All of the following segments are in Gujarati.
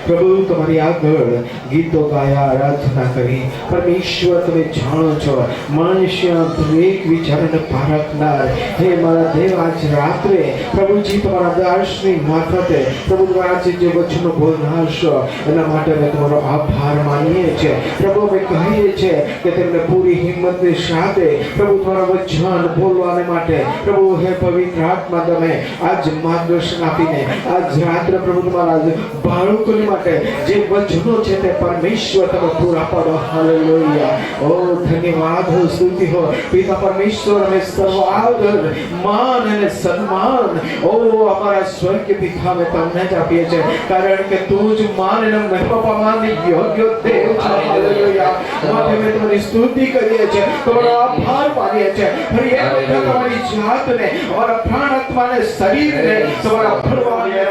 प्रभु तुम्हारी આગળ ગીતો ગાયા આરાધના કરી પરમેશ્વર તમે જાણો છો મનુષ્ય દરેક વિચારને પારખનાર હે મારા દેવ આજ રાત્રે પ્રભુજી તમારા દાસની મારફતે પ્રભુ તમારા જે વચનો બોલનાર છો એના માટે અમે તમારો આભાર માનીએ છીએ પ્રભુ અમે કહીએ છીએ કે તેમને પૂરી હિંમતની સાથે પ્રભુ તમારા વચન બોલવાને માટે પ્રભુ હે પવિત્ર આત્મા તમે આજ માર્ગદર્શન આપીને આજ રાત્રે પ્રભુ તમારા બાળકોની માટે જે વચનો છે તે પરમેશ્વર તમે પૂરા પાડો હાલેલુયા ઓ ધન્યવાદ હો સ્તુતિ હો પિતા પરમેશ્વર અમે સર્વ આદર માન અને સન્માન ઓ અમારા સ્વર્ગીય પિતા અમે તમને જ આપીએ છીએ કારણ કે તું જ માન અને મહિમા પામવાની યોગ્ય દેવ છે હાલેલુયા માટે અમે તમારી સ્તુતિ કરીએ છીએ તમારો આભાર માનીએ છીએ ફરી એક વખત તમારી જાતને અમારા પ્રાણ આત્માને શરીરને તમારા ભરવાને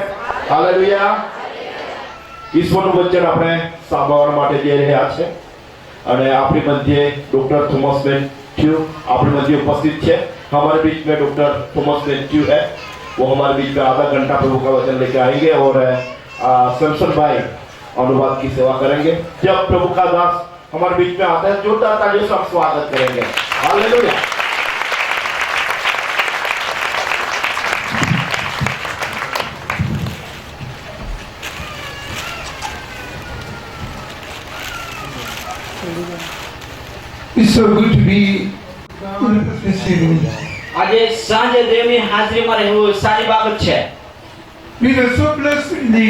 હાલેલુયા ઈશ્વરનું વચન આપણે સાંભળવા માટે જઈ રહ્યા છે અને આપણી મધ્ય डॉक्टर थॉमस मैथ्यू अपने मध्य उपस्थित है। हमारे बीच में डॉक्टर थॉमस मैथ्यू है, वो हमारे बीच में आधा घंटा प्रभु का वचन लेकर आएंगे और सैमसन भाई अनुवाद की सेवा करेंगे। जब प्रभु का दास हमारे बीच में आता है जोरदार तालियों से आप स्वागत करेंगे। Hallelujah. It's so good to be this evening. આજે સાંજે દેવની હાજરીમાં રહેવું સારી બાબત છે. We were so blessed in the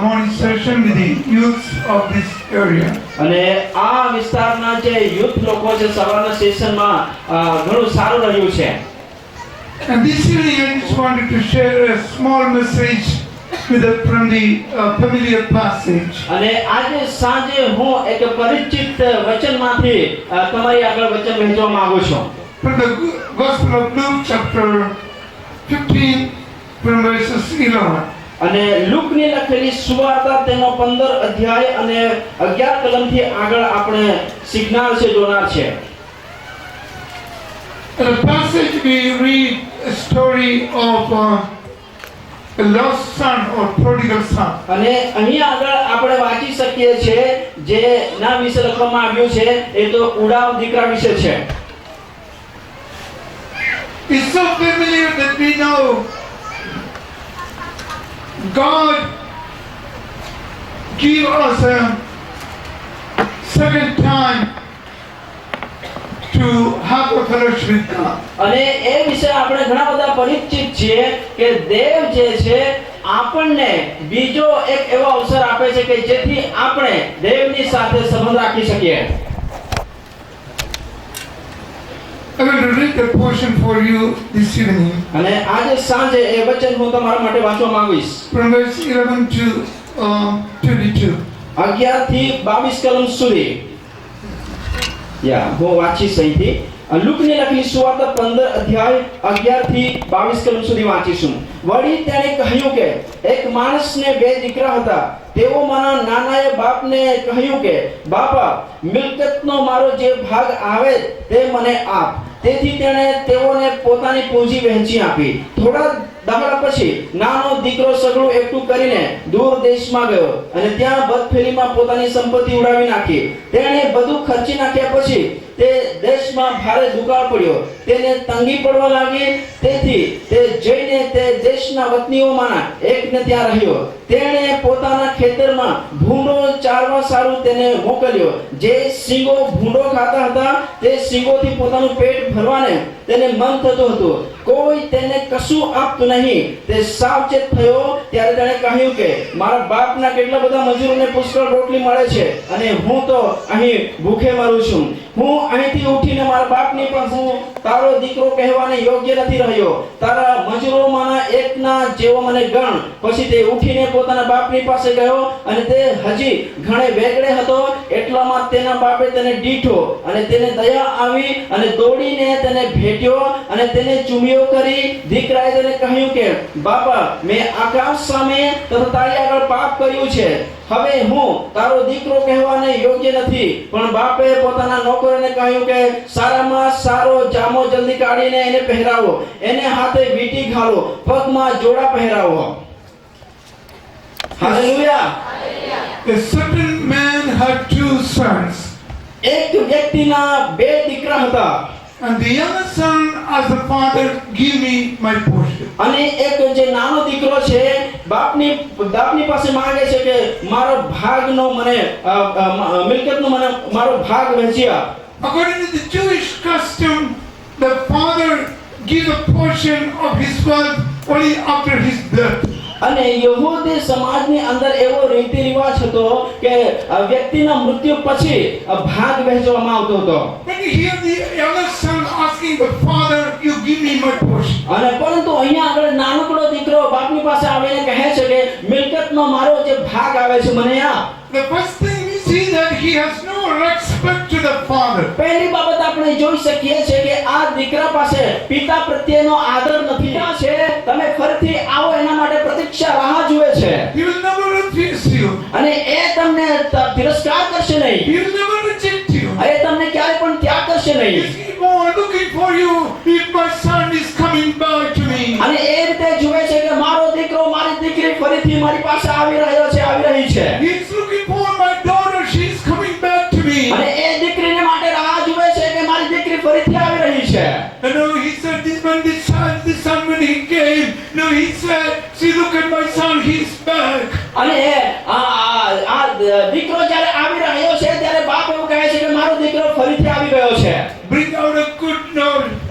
morning session with the youth of this area. અને આ વિસ્તારના જે યુથ લોકો છે સવારના સેશનમાં ઘણું સારું રહ્યું છે. And this evening I just wanted to share a small message from the familiar passage. અને આજે સાંજે હું એક પરિચિત વચનમાંથી તમારી આગળ વચન વહેંચવા માંગુ છું. From the Gospel of Luke chapter 15 from verses 11. અને લુકની લખેલી સુવાર્તા તેનો 15 અધ્યાય અને 11 કલમથી આગળ આપણે શીખનાર છે, જોનાર છે. In the passage we read a story of a lost son or prodigal son. અને અહીં આગળ આપણે વાંચી શકીએ છીએ જે ના વિશે લખવામાં આવ્યું છે એ તો ઉડાવ દીકરા વિશે છે. It's so familiar that we know God give us a second time to have a fellowship with God. અને એ વિશે આપણે ઘણા બધા પરિચિત છીએ કે દેવ જે છે આપણને બીજો એક એવો અવસર આપે છે કે જેથી આપણે દેવની સાથે સંબંધ રાખી શકીએ. I will read the portion for you this evening. અને આજે સાંજે એ વચન હું તમારા માટે વાંચવા માંગીશ. From verse 11 to 22. 11 થી 22 કલમ સુધી. હું વાંચીશ અહીંથી. લુકની લખેલી સુવાર્તા 15 અધ્યાય 11 થી 22 કલમ સુધી વાંચીશું. વળી તેણે કહ્યું કે એક માણસને બે દીકરા હતા. તેઓમાંના નાનાએ બાપને કહ્યું કે બાપા, મિલકતનો મારો જે ભાગ આવે તે મને આપ. તેથી તેણે તેઓને પોતાની પૂંજી વહેંચી આપી. થોડા દાડા પછી નાનો દીકરો સગળું એકઠું કરીને દૂર દેશમાં ગયો અને ત્યાં બદફેલીમાં પોતાની સંપત્તિ ઉડાવી નાખી. તેણે બધું ખર્ચી નાખ્યા પછી તે દેશમાં ભારે દુકાળ પડ્યો. તેને તંગી પડવા લાગી. તેથી તે જઈને તે દેશના વતનીઓમાંના એકને ત્યાં રહ્યો. તેણે પોતાના ખેતરમાં ભૂંડો ચારવા સારું તેને મોકલ્યો. જે શીંગો ભૂંડો ખાતા હતા તે શીંગોથી પોતાનું પેટ ભરવાને તેને મન થતું હતું. કોઈ તેને કશું આપતું નહીં. તે સાવચેત થયો ત્યારે તેણે કહ્યું કે મારા બાપના કેટલા બધા મજૂરોને પુષ્કળ રોટલી મળે છે અને હું તો અહીં ભૂખે મરું છું. હું અહીંથી ઉઠીને મારા બાપની પણ હું તારો દીકરો કહેવાને યોગ્ય નથી રહ્યો. તારા મજૂરોમાંના એકના જેવો મને ગણ. પછી તે ઉઠીને પોતાના બાપની પાસે ગયો અને તે હજી ઘણે વેગળે હતો. એટલામાં તેના બાપે તેને દીઠો અને તેને દયા આવી અને દોડીને તેને ભેટ્યો અને તેને ચૂમિયો કરી. દીકરાએ તેને કહ્યું કે બાપા, મેં આકાશ સામે તથા તારી આગળ પાપ કર્યું છે. હવે હું તારો દીકરો કહેવાને યોગ્ય નથી. પણ બાપે પોતાના નોકરને કહ્યું કે સારામાં સારો જામો જલ્દી કાઢીને એને પહેરાવો, એને હાથે વીંટી ઘાલો, પગમાં જોડા પહેરાવો. Hallelujah. A certain man had two sons, એક વ્યક્તિના બે દીકરા હતા and the younger son asked the father, "Give me my portion." અને એક જે નાનો દીકરો છે બાપની પાસે માંગે છે કે મારો ભાગનો મને મિલકતનો મને મારો ભાગ વહેંચી આપ. According to the Jewish custom, the father gives a portion of his wealth only after his death. અને યહૂદી સમાજની અંદર એવો રીતિ રિવાજ હતો કે વ્યક્તિના મૃત્યુ પછી ભાગ વહેંચવામાં આવતો હતો. When you hear the younger son asking the father, "You give me my portion," અને પરંતુ અહીંયા આગળ નાનકડો દીકરો બાપની પાસે આવીને કહે છે કે મિલકતનો મારો જે ભાગ આવે છે મને આપ. the first thing we see that he has no respect to the father. પહેલી બાબત આપણે જોઈ શકીએ છે કે આ દીકરા પાસે પિતા પ્રત્યેનો આદર નથી. છે તમે ફરીથી આવો એના માટે પ્રતીક્ષા રાહ જુએ છે. He will never refuse you. અને એ તમને તિરસ્કાર કરશે નહીં. He will never reject you. એ તમને ક્યારે પણ ત્યાગ કરશે નહીં. He's keep on looking for you. If my son is coming back to me, અને એ રીતે જુએ છે કે મારો દીકરો મારી દીકરી ફરીથી મારી પાસે આવી રહ્યો છે, આવી રહી છે. he's looking for my daughter. She's coming back to me. અને એ દીકરીને માટે રાહ જુએ છે કે મારી દીકરી ફરીથી આવી રહી છે. And no, he said this when the son when he came. No, he said, "See, look at my son. He's back." અને આ દીકરો જ્યારે આવી રહ્યો છે ત્યારે બાપ એવું કહે છે કે મારો દીકરો ફરીથી આવી ગયો છે. Bring out a good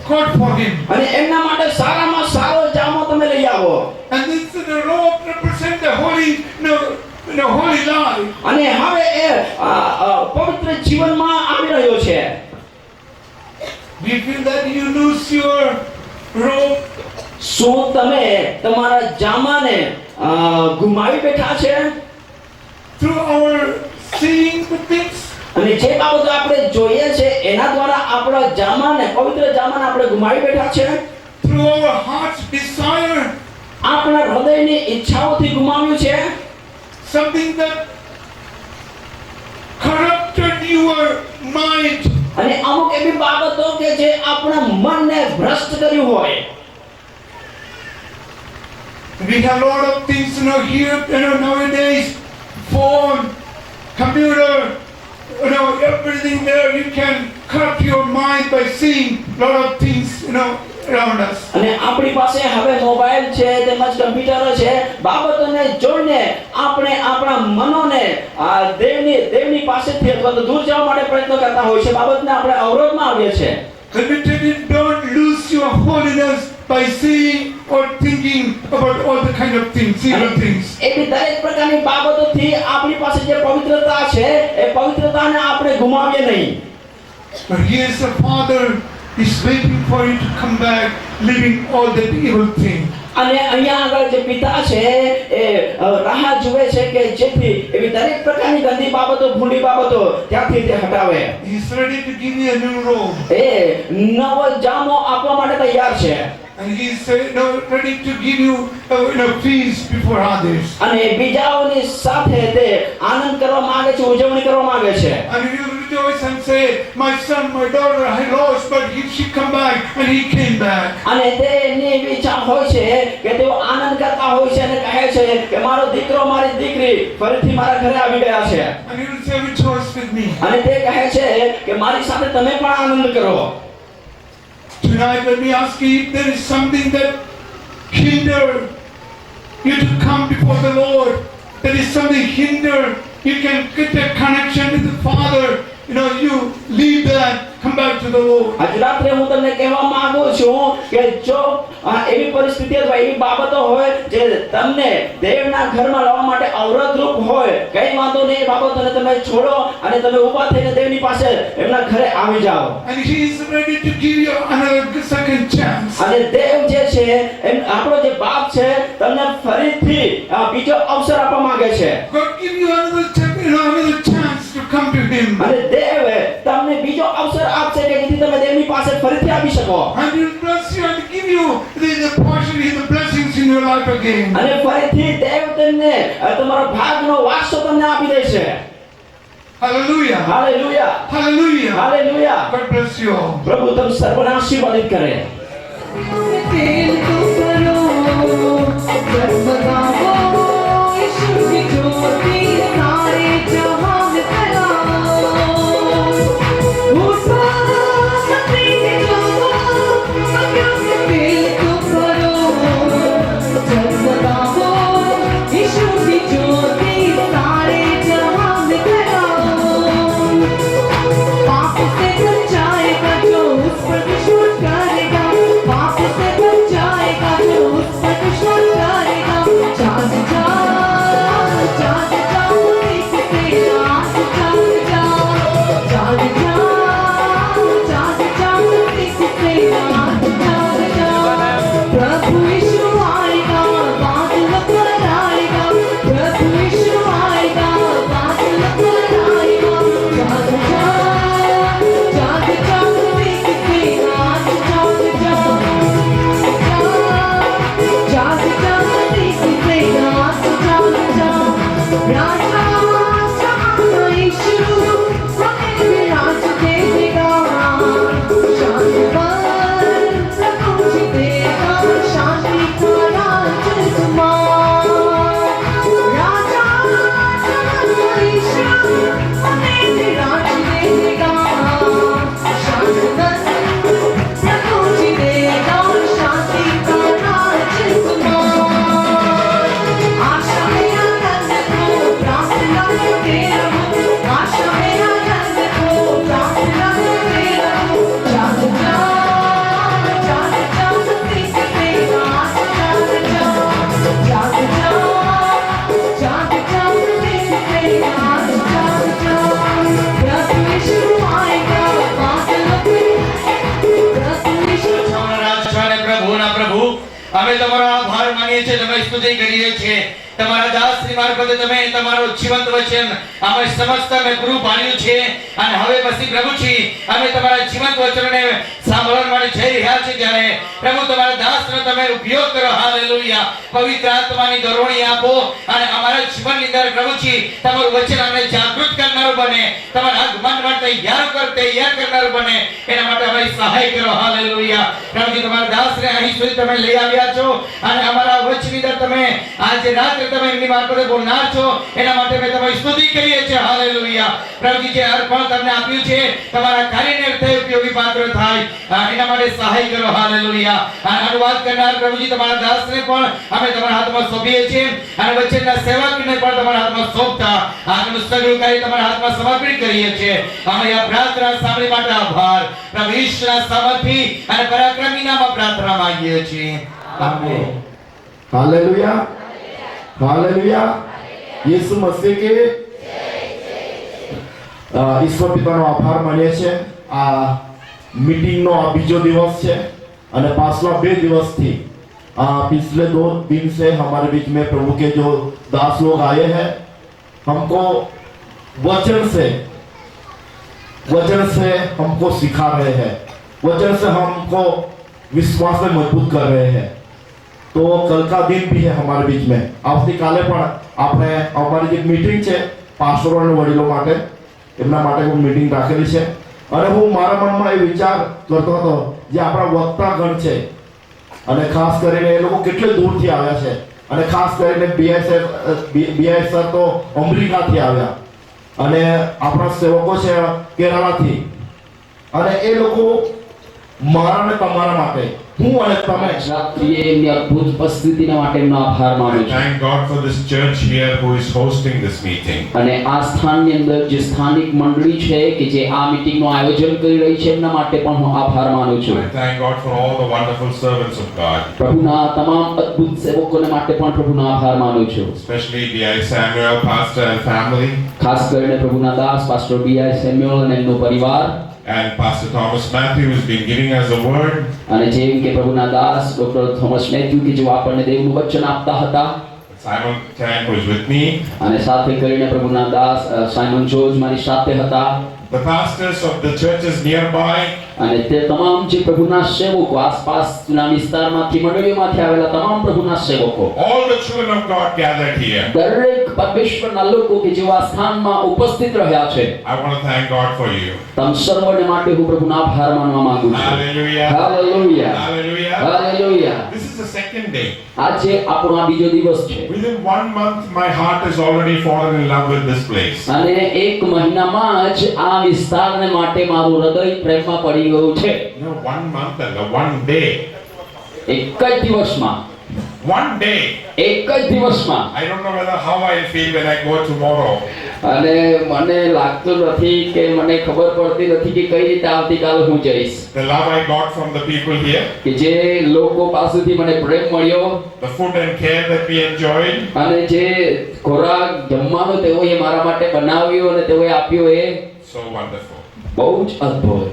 coat for him. અને એમના માટે સારામાં સારો જામો તમે લઈ આવો. And this the robe represent the holy life. અને હવે એ પવિત્ર જીવનમાં આવી રહ્યો છે. Do you feel that you lose your robe? શું તમે તમારા જામાને ગુમાવી બેઠા છે? Through our seeing the things, અને જે બાબતો આપણે જોઈએ છે એના દ્વારા આપણા જામાને પવિત્ર જામાને આપણે ગુમાવી બેઠા છે. through our heart's desire, આપણા હૃદયની ઈચ્છાઓથી ગુમાવ્યું છે. something that corrupted your mind. અને અમુક એવી બાબતો કે જે આપણા મનને ભ્રષ્ટ કર્યું હોય. We have a lot of things here, nowadays, phone, computer, everything there. You can corrupt your mind by seeing a lot of things, around us. અને આપણી પાસે હવે મોબાઈલ છે તેમજ કમ્પ્યુટર છે. બાબતોને જોઈને આપણે આપણા મનોને દેવની પાસેથી અથવા તો દૂર જવા માટે પ્રયત્ન કરતા હોય છે. બાબતને આપણે અવરોધમાં આવીએ છીએ. Let me tell you, don't lose your holiness by seeing or thinking about all the kind of things, evil things. એવી દરેક પ્રકારની બાબતોથી આપણી પાસે જે પવિત્રતા છે એ પવિત્રતાને આપણે ગુમાવીએ નહીં. But here is the Father is waiting for you to come back, leaving all that evil thing. અને અહીંયા આગળ જે પિતા છે એ રાહ જુએ છે કે જેથી એવી દરેક પ્રકારની ગંદી બાબતો, ભૂંડી બાબતો ત્યાંથી તે હટાવે. He is ready to give you a new robe. એ નવો જામો આપવા માટે તૈયાર છે. And he is ready to give you feast before others. અને બીજાઓની સાથે તે આનંદ કરવા માંગે છે, ઉજવણી કરવા માંગે છે. And you rejoice and say, my son, my daughter I lost, but she come back, and he came back. અને તેની એવી ઈચ્છા હોય છે કે તેઓ આનંદ કરતા હોય છે અને કહે છે કે મારો દીકરો મારી દીકરી ફરીથી મારા ઘરે આવી ગયા છે And he will say, rejoice with me. અને તે કહે છે કે મારી સાથે તમે પણ આનંદ કરો. Tonight, let me ask you, if there is something that hinder you to come before the Lord, there is something hinder you can get a connection with the Father, you leave that, come back to the Lord. આજ રાત્રે હું તમને કહેવા માંગુ છું કે જો એવી પરિસ્થિતિ અથવા એવી બાબતો હોય જે તમને દેવના ઘરમાં લાવવા માટે અવરોધરૂપ હોય, કઈ વાંધો નહીં, એ બાબતોને તમે છોડો અને તમે ઊભા થઈને દેવની પાસે એમના ઘરે આવી જાઓ. And He is ready to give you another second chance. અને દેવ જે છે આપણો જે બાપ છે તમને ફરીથી બીજો અવસર આપવા માંગે છે. God give you another chance to come to Him. અને દેવ તમને બીજો અવસર આપશે કે જેથી તમે દેવની પાસે ફરીથી આવી શકો. And He will bless you and give you the portion, the blessings in your life again. અને ફરીથી દેવ તમને તમારો ભાગનો વારસો તમને આપી દેશે. Hallelujah. Hallelujah, Hallelujah. Hallelujah. God bless you all. પ્રભુ તમને સર્વને આશીર્વાદિત કરે. दिल तो करो जगमगाओ यीशु की ज्योति सारे जहां में फैलाओ उठो सतीने जाओ दिल तो करो जगमगाओ यीशु की ज्योति सारे जहां में फैलाओ पाप से बच जाएगा जो उस पर विश्वास करेगा, पाप से बच जाएगा जो उस पर विश्वास करेगा. जाग जाओ देखते आज जाग जाओ देखते आज जाग. प्रभु यीशु आएगा, बादल पर आएगा, प्रभु यीशु आएगा, बादल पर आएगा. जाग जाओ देखते आज जाग जाओ देखते आज जाग जाओ. राजा यीशु हमें विराज देगा, शांति पर प्रभु जीतेगा, शांति का राज राजा यीशु हमें विराज देगा, शांति पर प्रभु जीतेगा, शांति का राज आशा में आनंद को प्रार्थना करते रहो, आशा में आनंद को प्रार्थना करते रहो. जाग जाओ देखते आज जाग जाओ. जाग जाओ देखते आज जाग जाओ. प्रभु यीशु आएगा, बादल पे प्रभु यीशु રાજવાને પ્રભુના પ્રભુ અમે તમારો આભાર માનીએ છીએ, તમે સ્તુતિ કરીએ છીએ. તમારા દાસની મારફતે તમે તમારો જીવંત વચન અમે સમસ્ત અમે પૂરું પાડ્યું છે અને હવે પછી પ્રભુજી અમે તમારા જીવંત વચનને સાંભળવા માટે જઈ રહ્યા છીએ ત્યારે પ્રભુ તમારા દાસનો તમે ઉપયોગ કરો. હાલેલુયા. પવિત્ર આત્માની દરોણી આપો અને અમારા જીવનની અંદર પ્રભુજી તમારું વચન અમને જાગૃત કરનારું બને, તમારા આગમન માટે તૈયાર કરનારું બને, એના માટે અમારી સહાય કરો. હાલેલુયા. પ્રભુજી તમારા દાસને અહીં સુધી તમે લઈ આવ્યા છો અને અમારા વચનની અંદર તમે આજે રાત્રે તમે એમની મારફતે બોલનાર છો, એના માટે અમે તમારી સ્તુતિ કરીએ છીએ. હાલેલુયા. પ્રભુજી જે અર્પણ તમને આપ્યું છે તમારા કાર્યને અર્થે ઉપયોગી પાત્ર થાય એના માટે સહાય કરો. હાલેલુયા. અને અનુવાદ કરનાર પ્રભુજી તમારા દાસને પણ અમે તમારા હાથમાં સોંપીએ છીએ અને વચનના સેવકને પણ તમારા હાથમાં સોંપતા આગળનું સગળું કાર્ય તમારા હાથમાં સમર્પિત કરીએ છીએ. અમે આ પ્રાર્થના સાંભળી માટે આભાર પ્રભુ ઈશ્વરના સામર્થ્ય અને પરાક્રમી નામમાં પ્રાર્થના માંગીએ છીએ. Amen. Hallelujah, hallelujah. Yeshu Masih के ઈશ્વર પિતાનો આભાર માનીએ છીએ. આ મીટિંગનો આ બીજો દિવસ છે અને પાછલા 2 દિવસથી पिछले 2 दिन से हमारे बीच में प्रभु के जो दास लोग आए हैं, हमको वचन से हमको सिखा रहे हैं, वचन से हमको विश्वास में मजबूत कर रहे हैं. तो कल का दिन भी है हमारे बीच में. આવતીકાલે પણ આપણે અમારી જે મીટિંગ છે પાસ્ટરો અને વડીલો માટે એમના માટે હું મીટિંગ રાખેલી છે અને હું મારા મનમાં એ વિચાર કરતો હતો જે આપણા વક્તાગણ છે અને ખાસ કરીને એ લોકો કેટલે દૂરથી આવ્યા છે અને ખાસ કરીને બીઆઈ સર તો અમેરિકાથી આવ્યા અને આપણા સેવકો છે કેરળાથી અને એ લોકો મારા અને તમારા માટે હું અને તમે રાત્રિએ એમની અદ્ભુત ઉપસ્થિતિના માટે એમનો આભાર માનું I છું thank God for this church here who is hosting this meeting. અને આ સ્થાનની અંદર જે સ્થાનિક મંડળી છે કે જે આ મીટિંગનું આયોજન કરી રહી છે એમના માટે પણ હું આભાર માનું છું I thank God for all the wonderful servants of God, પ્રભુના તમામ અદ્ભુત સેવકોને માટે પણ પ્રભુનો આભાર માનું છું especially B.I. Samuel, pastor and family, ખાસ કરીને પ્રભુના દાસ પાસ્ટર બીઆઈ સેમ્યુઅલ અને એમનો પરિવાર and Pastor Thomas Matthew who's been giving us the word, અને જેમ કે પ્રભુના દાસ ડોક્ટર થોમસ મેથ્યુ કે જેઓ આપણને દેવનું વચન આપતા હતા Simon Tan who is with me, અને સાથે કરીને પ્રભુના દાસ સાયમન જોર્જ મારી સાથે હતા the pastors of the churches nearby, અને તે તમામ જે પ્રભુના સેવકો આસપાસના વિસ્તારમાંથી મંડળીઓમાંથી આવેલા તમામ પ્રભુના સેવકો all the children of God gathered here. દરેક પરમેશ્વરના લોકો કે જેઓ આ સ્થાનમાં ઉપસ્થિત રહ્યા છે I want to thank God for you. તમ સર્વને માટે હું પ્રભુનો આભાર માનવા માંગુ છું Hallelujah. Hallelujah Hallelujah. Hallelujah This is the second day. આજે આપણો આ બીજો દિવસ છે Within 1 month, my heart has already fallen in love with this place. અને એક મહિનામાં જ આ વિસ્તારને માટે મારું હૃદય પ્રેમમાં પડી ગયું છે 1 month and 1 day. એક જ દિવસમાં 1 day. એક જ દિવસમાં I don't know whether how I feel when I go tomorrow. અને મને લાગતું નથી કે મને ખબર પડતી નથી કે કઈ રીતે આવતીકાલે હું જઈશ The love I got from the people here, કે જે લોકો પાસેથી મને પ્રેમ મળ્યો the food and care that we enjoyed, અને જે ખોરાક જમવાનું તેઓએ મારા માટે બનાવ્યું અને તેઓએ આપ્યું એ so wonderful. બહુ જ અદ્ભુત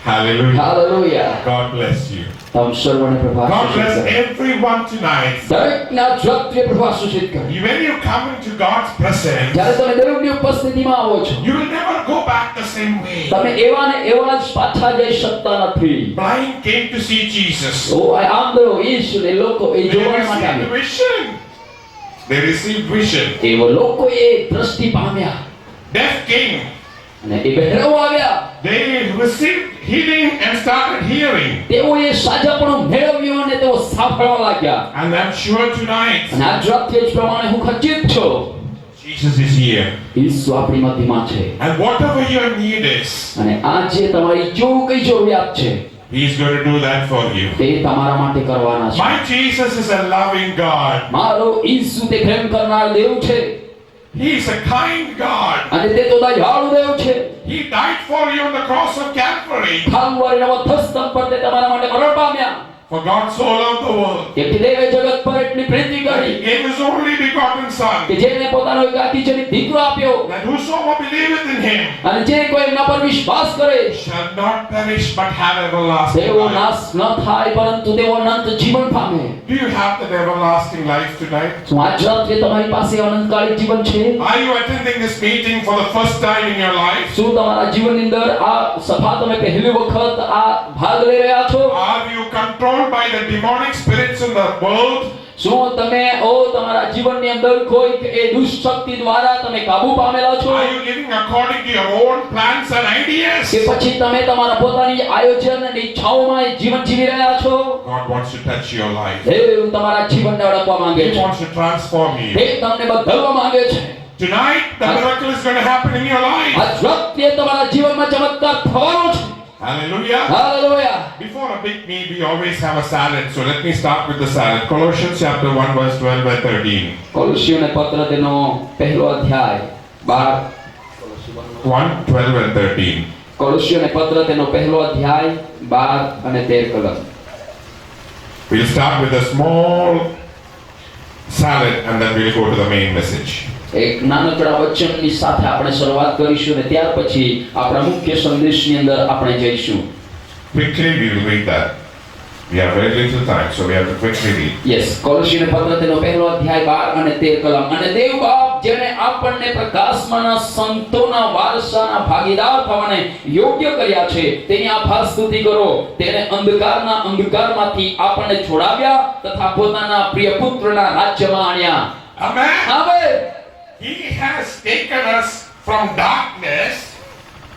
Hallelujah. Hallelujah God bless you. તમ સર્વને પ્રભુ God આશીષ bless કરે. everyone tonight. દરેકના રાત્રે પ્રભુ આશીષિત કરે. When you come into God's presence, જ્યારે તમે દેવની ઉપસ્થિતિમાં આવો છો you will never go back the same way. તમે એવા ને એવા જ પાછા જઈ શકતા નથી Blind came to see Jesus. ઓ આ આંધળો ઈસુ ને લોકો એ They જોવા માટે received આવ્યા vision. They received vision. એવો લોકોએ દ્રષ્ટિ પામ્યા Deaf came. અને એ બહેરાઓ આવ્યા They received healing and started hearing. તેઓએ સાજાપણું મેળવ્યું અને તેઓ સાંભળવા लाग्યા And I'm sure tonight, અને આજ રાત્રે જ પ્રમાણે હું ખચિત છું Jesus is here. ઈસુ આપણી મધ્યમાં છે And whatever your need is, અને આજે તમારી જો કઈ જરૂરિયાત છે He's going to do that for you. તે તમારા માટે કરવાના છે My Jesus is a loving God. મારો ઈસુ તે પ્રેમ કરનાર દેવ છે He is a kind God. અને તે તો દયાળુ દેવ છે He died for you on the cross of Calvary. કાલ્વરીના મધ્યસ્તંભ પર તે તમારા માટે મરણ પામ્યા For God so loved the world, તેથી દેવે જગત પર એટલી પ્રીતિ that કરી He gave His only begotten Son, કે જેને પોતાનો એકાકી જનિત દીકરો આપ્યો that whosoever believeth in Him અને જે કોઈ એમના પર વિશ્વાસ કરે shall not perish but have everlasting તેઓ life. નાશ ન થાય પરંતુ તેઓ અનંત જીવન પામે Do you have that everlasting life tonight? શું આજ રાત્રે તમારી પાસે અનંતકાલિક જીવન છે Are you attending this meeting for the first time in your life? શું તમારા જીવનની અંદર આ સભા તમે પહેલી વખત આ ભાગ લઈ રહ્યા છો Are you controlled by the demonic spirits in the world? શું તમે તમારા જીવનની અંદર કોઈ એ દુષ્ટ શક્તિ દ્વારા તમે કાબુ પામેલા છો Are you living according to your own plans and ideas? કે પછી તમે તમારા પોતાની આયોજન અને ઈચ્છાઓમાં એ જીવન જીવી રહ્યા છો God wants to touch your life. દેવ તમારા જીવનને અડકવા માંગે He છે wants to transform you. દેવ તમને બદલવા માંગે છે Tonight, the miracle is going to happen in your life. આજ રાત્રે તમારા જીવનમાં ચમત્કાર થવાનો છે Hallelujah. Hallelujah Before a big meal, we always have a salad. So let me start with the salad. Colossians chapter 1, verse 12 and 13. કોલોસીઓને પત્ર તેનો પહેલો અધ્યાય 12 1, 12 and 13. કોલોસીઓને પત્ર તેનો પહેલો અધ્યાય 12 અને 13 કલમ We'll start with a small salad and then we'll go to the main message. એક નાનકડા વચનની સાથે આપણે શરૂઆત કરીશું અને ત્યાર પછી આપણા મુખ્ય સંદેશની અંદર આપણે જઈશું Quickly, we will read that. We have very little time, so we have to quickly read. Yes કોલોસીઓને પત્ર તેનો પહેલો અધ્યાય 12 અને 13 કલમ અને દેવ બાપ જેણે આપણને પ્રકાશમાંના સંતોના વારસાના ભાગીદાર થવાને યોગ્ય કર્યા છે તેની આભાર સ્તુતિ કરો તેને અંધકારના અંધકારમાંથી આપણને છોડાવ્યા તથા પોતાના પ્રિય પુત્રના રાજ્યમાં આણ્યા Amen. Amen He has taken us from darkness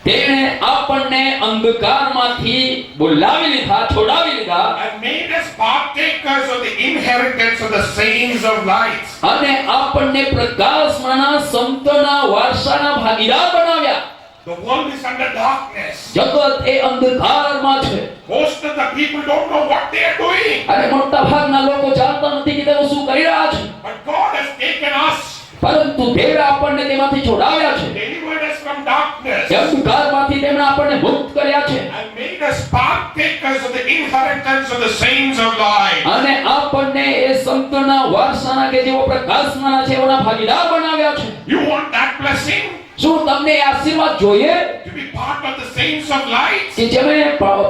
તેણે આપણને અંધકારમાંથી બોલાવી લીધા, છોડાવી લીધા and made us partakers of the inheritance of the saints of light. અને આપણને પ્રકાશમાંના સંતોના વારસાના ભાગીદાર બનાવ્યા. The world is under darkness. જગત એ અંધકારમાં છે Most of the people don't know what they are doing. અને મોટા ભાગના લોકો જાણતા નથી કે તેઓ શું કરી રહ્યા છે. But God has taken us, પરંતુ દેવ આપણને તેમાંથી છોડાવ્યા છે, delivered us from darkness, તે અંધકારમાંથી તેમણે આપણને મુક્ત કર્યા છે and made us partakers of the inheritance of the saints of light. અને આપણને એ સંતોના વારસાના કે જેઓ પ્રકાશમાંના છે એઓના ભાગીદાર બનાવ્યા છે. You want that blessing? શું તમને એ આશીર્વાદ જોઈએ To be part of the saints of light? કે જેમે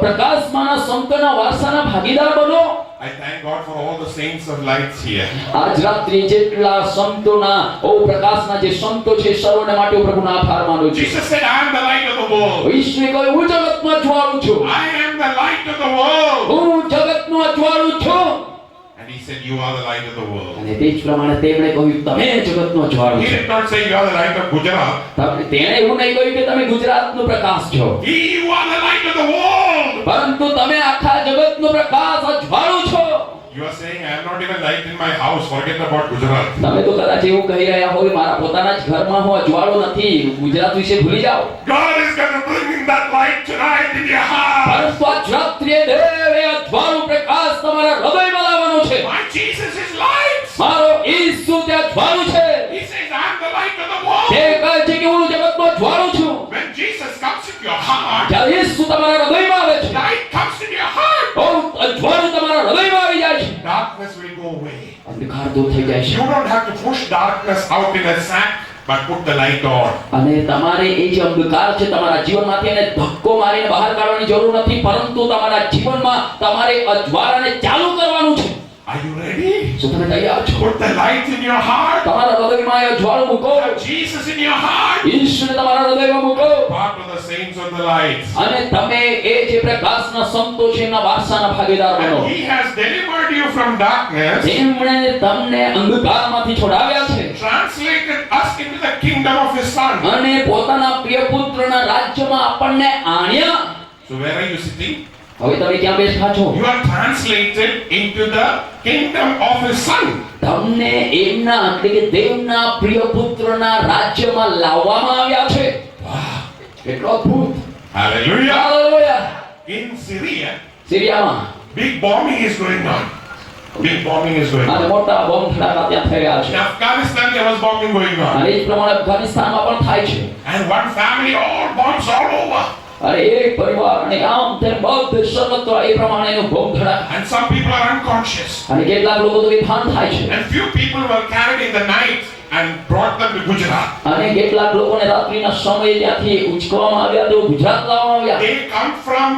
પ્રકાશમાંના સંતોના વારસાના ભાગીદાર બનો? I thank God for all the saints of lights here. આજ રાત્રે જેટલા સંતોના પ્રકાશના જે સંતો છે સર્વને માટે હું પ્રભુનો આભાર માનું છું. Jesus said, I am the light of the world. ઈશ્વરે કહ્યું હું જગતનો અજવાળું છું, I am the light of the world. હું જગતનો અજવાળું છું. And he said, you are the light of the world. અને તે જ પ્રમાણે તેમણે કહ્યું તમે જગતનો અજવાળું He છો. did not say you are the light of Gujarat. તેણે એવું નહીં કહ્યું કે તમે ગુજરાતનો પ્રકાશ છો, You are the light of the world. પરંતુ તમે આખા જગતનો પ્રકાશ અજવાળું છો. You are saying, I am not even light in my house. Forget about Gujarat. તમે તો કદાચ એવું કહી રહ્યા હોય મારા પોતાના જ ઘરમાં હું અજવાળો નથી, ગુજરાત વિશે ભૂલી જાઓ. God is going to bring in that light tonight in your heart. પરંતુ આજ રાત્રે દેવ એ અજવાળું પ્રકાશ તમારા હૃદયમાં લાવવાનો છે. My Jesus is light. મારો ઈસુ તે અજવાળું છે. He says, I am the light of the world. તે કહે છે કે હું જગતનો અજવાળું છું. When Jesus comes into your heart, જ્યારે ઈસુ તમારા હૃદયમાં આવે છે, light comes into your heart. અજવાળું તમારા હૃદયમાં આવી જાય છે, Darkness will go away. અંધકાર દૂર થઈ જાય છે. You don't have to push darkness out in a sack, but put the light on. અને તમારે એ જે અંધકાર છે તમારા જીવનમાંથી એને ધક્કો મારીને બહાર કાઢવાની જરૂર નથી, પરંતુ તમારા જીવનમાં તમારે અજવાળાને ચાલુ કરવાનું છે. Are you ready? શું તમે તૈયાર છો? Put the light in your heart. તમારા હૃદયમાં એ અજવાળું મૂકો, Have Jesus in your heart. ઈશ્વરને તમારા હૃદયમાં મૂકો, Part of the saints of the light. અને તમે એ જે પ્રકાશના સંતો છે એના વારસાના ભાગીદાર બનો. And he has delivered you from darkness, તેમણે તમને અંધકારમાંથી છોડાવ્યા છે translated us into the kingdom of his son. અને પોતાના પ્રિય પુત્રના રાજ્યમાં આપણને આણ્યા. So where are you sitting? હવે તમે ક્યાં બેઠા છો? You are translated into the kingdom of his son. તમને એમના એટલે કે દેવના પ્રિય પુત્રના રાજ્યમાં લાવવામાં આવ્યા છે. કેટલો અદ્ભુત! Hallelujah. Hallelujah! In Syria, સિરિયામાં big bombing is going on. Big bombing is going અને on. મોટા બોમ્બ ધડાકા ત્યાં થઈ રહ્યા In છે. Afghanistan, there was bombing going on. અને એ જ પ્રમાણે અફઘાનિસ્તાનમાં પણ થાય છે. And one family, all bombs all over. અરે એક પરિવાર અને આમ તેમ બધે સર્વત્ર એ પ્રમાણેનો bomb ધડાકા. And some people are unconscious. અને કેટલાક લોકો તો બેભાન થાય છે. And few people were carried in the night and brought them to Gujarat. અને કેટલાક લોકોને રાત્રિના સમયે ત્યાંથી ઉચકવામાં આવ્યા, તેઓ ગુજરાત લાવવામાં આવ્યા. They come from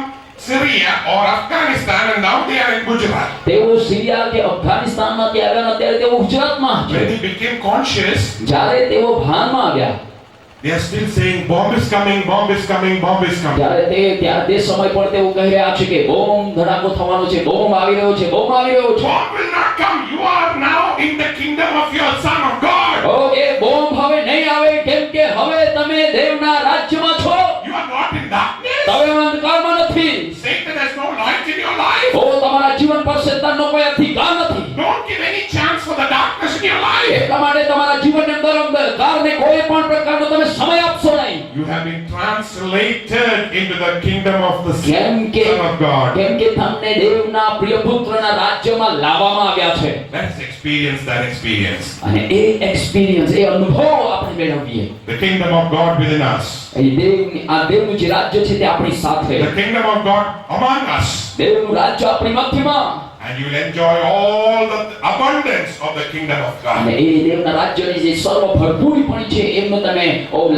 Syria or Afghanistan and now they are in Gujarat. તેઓ સિરિયા કે અફઘાનિસ્તાનમાંથી આવ્યા અને અત્યારે તેઓ ગુજરાતમાં છે. When they became conscious, જ્યારે તેઓ ભાનમાં આવ્યા, they are still saying, bomb is coming, bomb is coming, bomb is coming. ત્યારે તે સમય પર તેઓ કહી રહ્યા છે કે બોમ્બ ધડાકો થવાનો છે, બોમ્બ આવી રહ્યો છે, બોમ્બ આવી રહ્યો છે. Bomb will not come. You are now in the kingdom of your Son of God. ઓ એ બોમ્બ હવે નહીં આવે, કેમ કે હવે તમે દેવના રાજ્યમાં છો. You are not in darkness. તમે અંધકારમાં નથી. Satan has no light in your life. ઓ તમારા જીવન પર શૈતાનનો કોઈ અધિકાર નથી. Don't give any chance for the darkness in your life. એટલા માટે તમારા જીવનની અંદર અંધકારને કોઈ પણ પ્રકારનો તમે સમય આપશો નહીં. You have been translated into the kingdom of the કેમ કે Son of God. તમને દેવના પ્રિય પુત્રના રાજ્યમાં લાવવામાં આવ્યા છે. Let's experience that experience. અને એ એક્સપિરિયન્સ એ અનુભવ આપણે મેળવીએ. The kingdom of God within us. એ દેવનું જે રાજ્ય છે તે આપણી સાથે, The kingdom of God among us. દેવનું રાજ્ય આપણી મધ્યમાં, And you will enjoy all the abundance of the kingdom of અને God. એ દેવના રાજ્યની જે સર્વ ભરપૂરીપણી છે એમનો તમે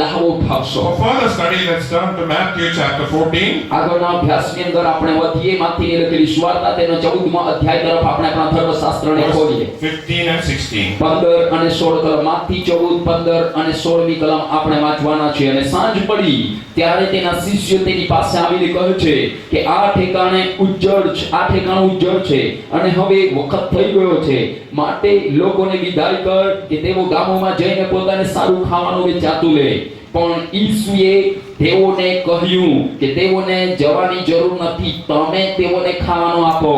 લાહવો ઉઠાવશો. For further study, let's turn to Matthew chapter 14. આગળના અભ્યાસની અંદર આપણે વધીએ માથીની લખેલી સુવાર્તા તેનો 14મા અધ્યાય તરફ આપણે આપણા ધર્મશાસ્ત્રને ખોલીએ. Verse 15 and 16. 15 અને 16 કલમ, માથી 14, 15 અને 16મી કલમ આપણે વાંચવાના છે. અને સાંજ પડી ત્યારે તેના શિષ્યો તેની પાસે આવીને કહે છે કે આ ઠેકાણું ઉજ્જડ છે અને હવે વખત થઈ ગયો છે, માટે લોકોને વિદાય કર કે તેઓ ગામોમાં જઈને પોતાને સારું ખાવાનું વેચાતું લે. પણ ઈસુએ તેઓને કહ્યું કે તેઓને જવાની જરૂર નથી, તમે તેઓને ખાવાનું આપો.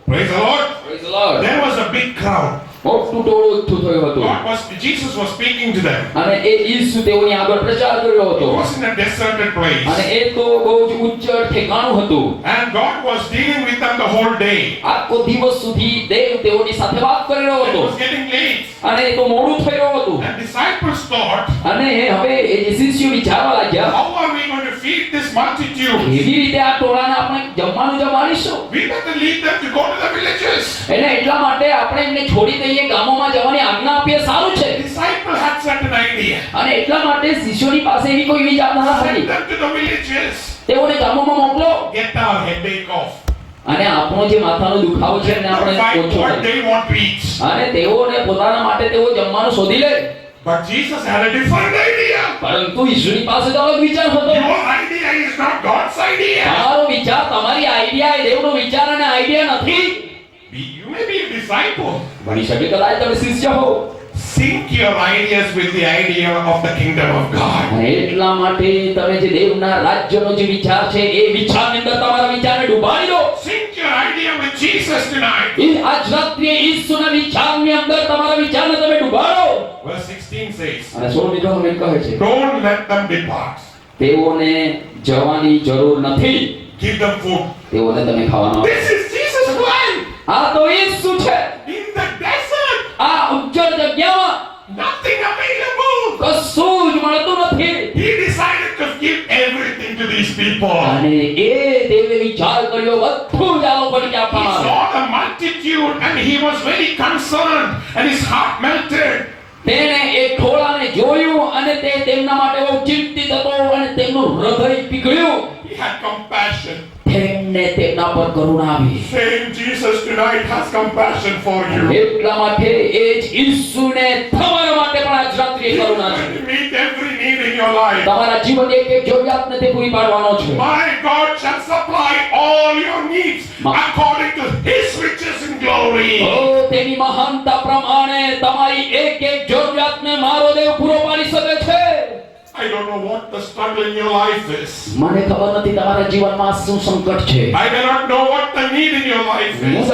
Praise the Lord. Praise the Lord. There was a big crowd. મોટું ટોળું એકઠું થયું હતું Jesus was speaking to them. અને એ ઈસુ તેઓની આગળ પ્રચાર કર્યો It હતો was in a deserted place. અને એ તો બહુ જ ઉજ્જડ ઠેકાણું હતું. And God was dealing with them the whole day. આખો દિવસ સુધી દેવ તેઓની સાથે વાત કરી રહ્યો It હતો was getting late. અને એ તો મોડું થઈ રહ્યું હતું. And disciples thought, અને હવે એ જે શિષ્યો વિચારવા લાગ્યા, how are we going to feed this multitude? કેવી રીતે આ ટોળાને આપણે જમવાનું જમાડીશું? We better lead them to go to the villages. એટલે એટલા માટે આપણે એમને છોડી દઈએ, ગામોમાં જવાની આજ્ઞા આપીએ, સારું છે. Disciple had certain idea. અને એટલા માટે શિષ્યોની પાસે એવી કોઈ વિચારધારા Send હતી, them to the villages. તેઓને ગામોમાં મોકલો Get our headache off. અને આપણો જે માથાનો દુખાવો છે એને આપણે Find ઓછો what કરીએ. they want to eat. અને તેઓને પોતાના માટે તેઓ જમવાનું શોધી લે. But Jesus had a different idea. પરંતુ ઈશ્વરની પાસે તો અલગ વિચાર હતો. Your idea is not God's idea. તમારો વિચાર, તમારી આઈડિયા એ દેવનો વિચાર અને આઈડિયા નથી. You may be a disciple. બની શકે કદાચ તમે શિષ્ય હો. Sync your ideas with the idea of the kingdom of God. અને એટલા માટે તમે જે દેવના રાજ્યનો જે વિચાર છે એ વિચારની અંદર તમારા વિચારને ડૂબાડી દો. Sync your idea with Jesus tonight. એ આજ રાત્રે ઈસુના વિચારની અંદર તમારા વિચારને તમે ડૂબાડો. Verse 16 says, અને 16મી કલમ એમ કહે છે, don't let them depart. તેઓને જવાની જરૂર નથી, Give them food. તેઓને તમે ખાવાનું આપો. This is Jesus' plan. આ તો ઈસુ છે. In the desert, આ ઉજ્જડ જગ્યામાં nothing available. કશું જ મળતું નથી. He decided to give everything to these people. અને એ દેવે વિચાર કર્યો બધું જ આ લોકોને He આપવામાં આવે. saw the multitude and he was very concerned and his heart melted. તેણે એ ટોળાને જોયું અને તે તેમના માટે બહુ ચિંતિત હતો અને તેમનું હૃદય પીગળ્યું. He had compassion. તેમને તેમના પર કરુણા આવી. Same Jesus tonight has compassion for you. એટલા માટે એ જ ઈસુને તમારા માટે પણ આજ રાત્રે કરુણા છે. To meet every need in your life. તમારા જીવનની એક એક જરૂરિયાતને તે પૂરી પાડવાનો છે. My God shall supply all your needs according to his riches in glory. ઓ તેની મહાનતા પ્રમાણે તમારી એક એક જરૂરિયાતને મારો દેવ પૂરો પાડી શકે છે. I don't know what the struggle in your life is. મને ખબર નથી તમારા જીવનમાં શું સંકટ છે. I do not know what the need in your life હું is.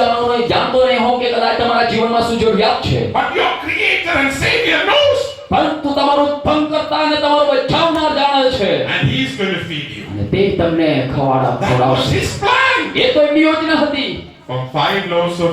જાણતો નહીં હોઉં કે કદાચ તમારા જીવનમાં શું જરૂરિયાત છે. But your creator and savior knows. પરંતુ તમારો ઉત્પન્નકર્તા અને તમારો બચાવનાર જાણે છે. And he's going to feed you. અને તે તમને That was ખવડાવશે. his plan. એ તો એમની યોજના હતી. From 5 loaves of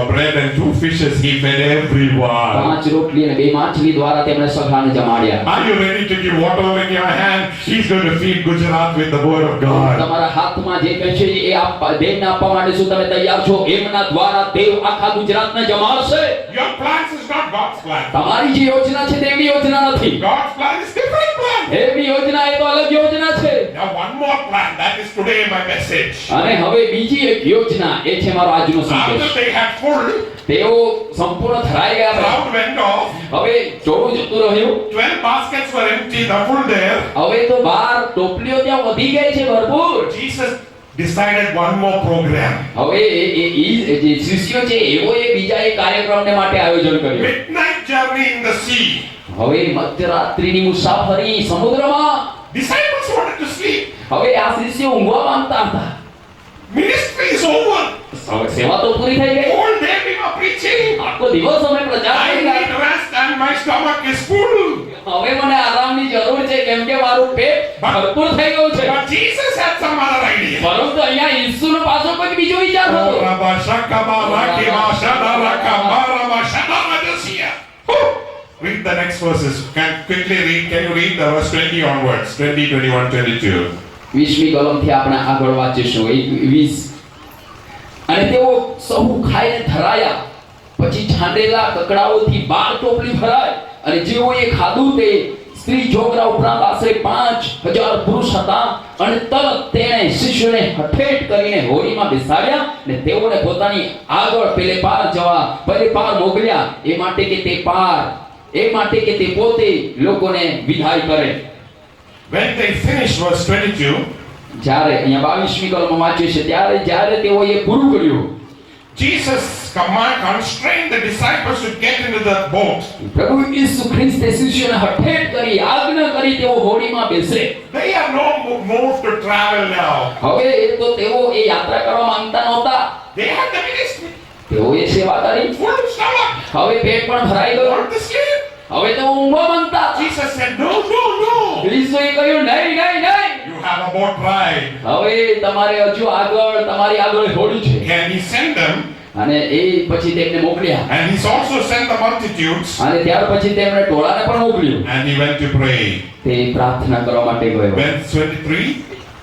bread and 2 fishes, he fed everyone. 5 રોટલી અને 2 માછલી દ્વારા તેમણે સઘળાને જમાડ્યા. Are you ready to give whatever in your hand? He's going to feed Gujarat with the word of God. તમારા હાથમાં જે કંઈ છે એ દેવને આપવા માટે શું તમે તૈયાર છો? એમના દ્વારા દેવ આખા ગુજરાતને જમાડશે. Your plans is not God's plan. તમારી જે યોજના છે તે એવી યોજના નથી. God's plan is different plan. એવી યોજના એ તો અલગ યોજના છે. Now one more plan. That is today my message. અને હવે બીજી એક યોજના એ છે મારો આજનો After સંદેશ. they had full, તેઓ સંપૂર્ણ થરાઈ ગયા. crowd went off. હવે ચોરું જતું રહ્યું. 12 baskets were empty, the full there. હવે તો 12 ટોપલીઓ ત્યાં વધી ગઈ છે ભરપૂર. Jesus decided one more program. હવે જે શિષ્યો છે એવો એ બીજા એક કાર્યક્રમને માટે આયોજન કર્યું. Midnight journey in the sea. હવે મધ્યરાત્રિની મુસાફરી સમુદ્રમાં. Disciples wanted to sleep. હવે આ શિષ્યો ઊંઘવા માંગતા હતા. Ministry is over. સેવા તો પૂરી થઈ ગઈ. All day we were preaching. આખો દિવસ અમે પ્રચાર I કરી રહ્યા. need rest and my stomach is full. હવે મને આરામની જરૂર છે કેમ કે મારું પેટ ભરપૂર થઈ ગયું છે. But Jesus had some other idea. પરંતુ અહીંયા ઈસુનો પાછો કોઈ બીજો વિચાર હતો. Read the next verses. Quickly read. Can you read the verse 20 onwards? 20, 21, 22. 20મી કલમથી આપણે આગળ વાંચીશું. 20. અને તેઓ સહુ ખાઈને ધરાયા. પછી છાંડેલા કકડાઓથી 12 ટોપલી ભરાય. અને જેઓએ ખાધું તે સ્ત્રી છોકરા ઉપરાંત આશરે 5000 પુરુષ હતા. અને તરત તેણે શિષ્યોને હઠેટ કરીને હોરીમાં બેસાડ્યા અને તેઓને પોતાની આગળ પેલે પાર મોકલ્યા. એ માટે કે તે પોતે લોકોને વિદાય કરે. When they finished verse 22, જ્યારે અહીંયા 22મી કલમમાં વાંચ્યું છે જ્યારે તેઓએ પૂરું કર્યું. Jesus constrained the disciples to get into the boat. પ્રભુ ઈસુ ખ્રિસ્તે શિષ્યોને હઠેટ કરી આજ્ઞા કરી તેઓ હોડીમાં બેસે. They have no move to travel now. હવે તો તેઓ એ યાત્રા કરવા માંગતા નહોતા. They have the ministry. તેઓએ સેવા કરી. Full stomach. હવે પેટ પણ ભરાઈ ગયું. Want to sleep? હવે તો ઊંઘવા માંગતા. Jesus said, no, no, no. ઈસુએ કહ્યું નહીં નહીં નહીં. You have a boat ride. હવે તમારે હજુ આગળ તમારી આગળ હોડી છે. And he sent them. અને એ પછી તેમને મોકલ્યા. And he's also sent the multitudes. અને ત્યાર પછી તેમણે ટોળાને પણ મોકલ્યું. And he went to pray. તે પ્રાર્થના કરવા માટે ગયો. Verse 23.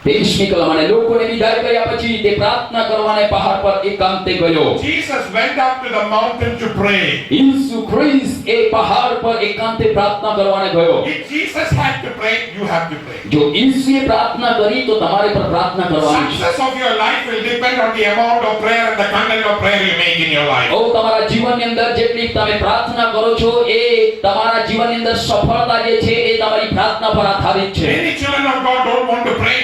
23મી કલમ અને લોકોને વિદાય કર્યા પછી તે પ્રાર્થના કરવાને પહાડ પર એકાંતે ગયો. Jesus went up to the mountain to pray. ઈસુ ખ્રિસ્ત એ પહાડ પર એકાંતે પ્રાર્થના કરવાને ગયો. If Jesus had to pray, you have to pray. જો ઈસુએ પ્રાર્થના કરી તો તમારે પણ પ્રાર્થના કરવાની છે. Success of your life will depend on the amount of prayer and the content of prayer you make in your life. ઓ તમારા જીવનની અંદર જેટલી તમે પ્રાર્થના કરો છો એ તમારા જીવનની અંદર સફળતા જે છે એ તમારી પ્રાર્થના પર આધારિત છે. Many children of God don't want to pray.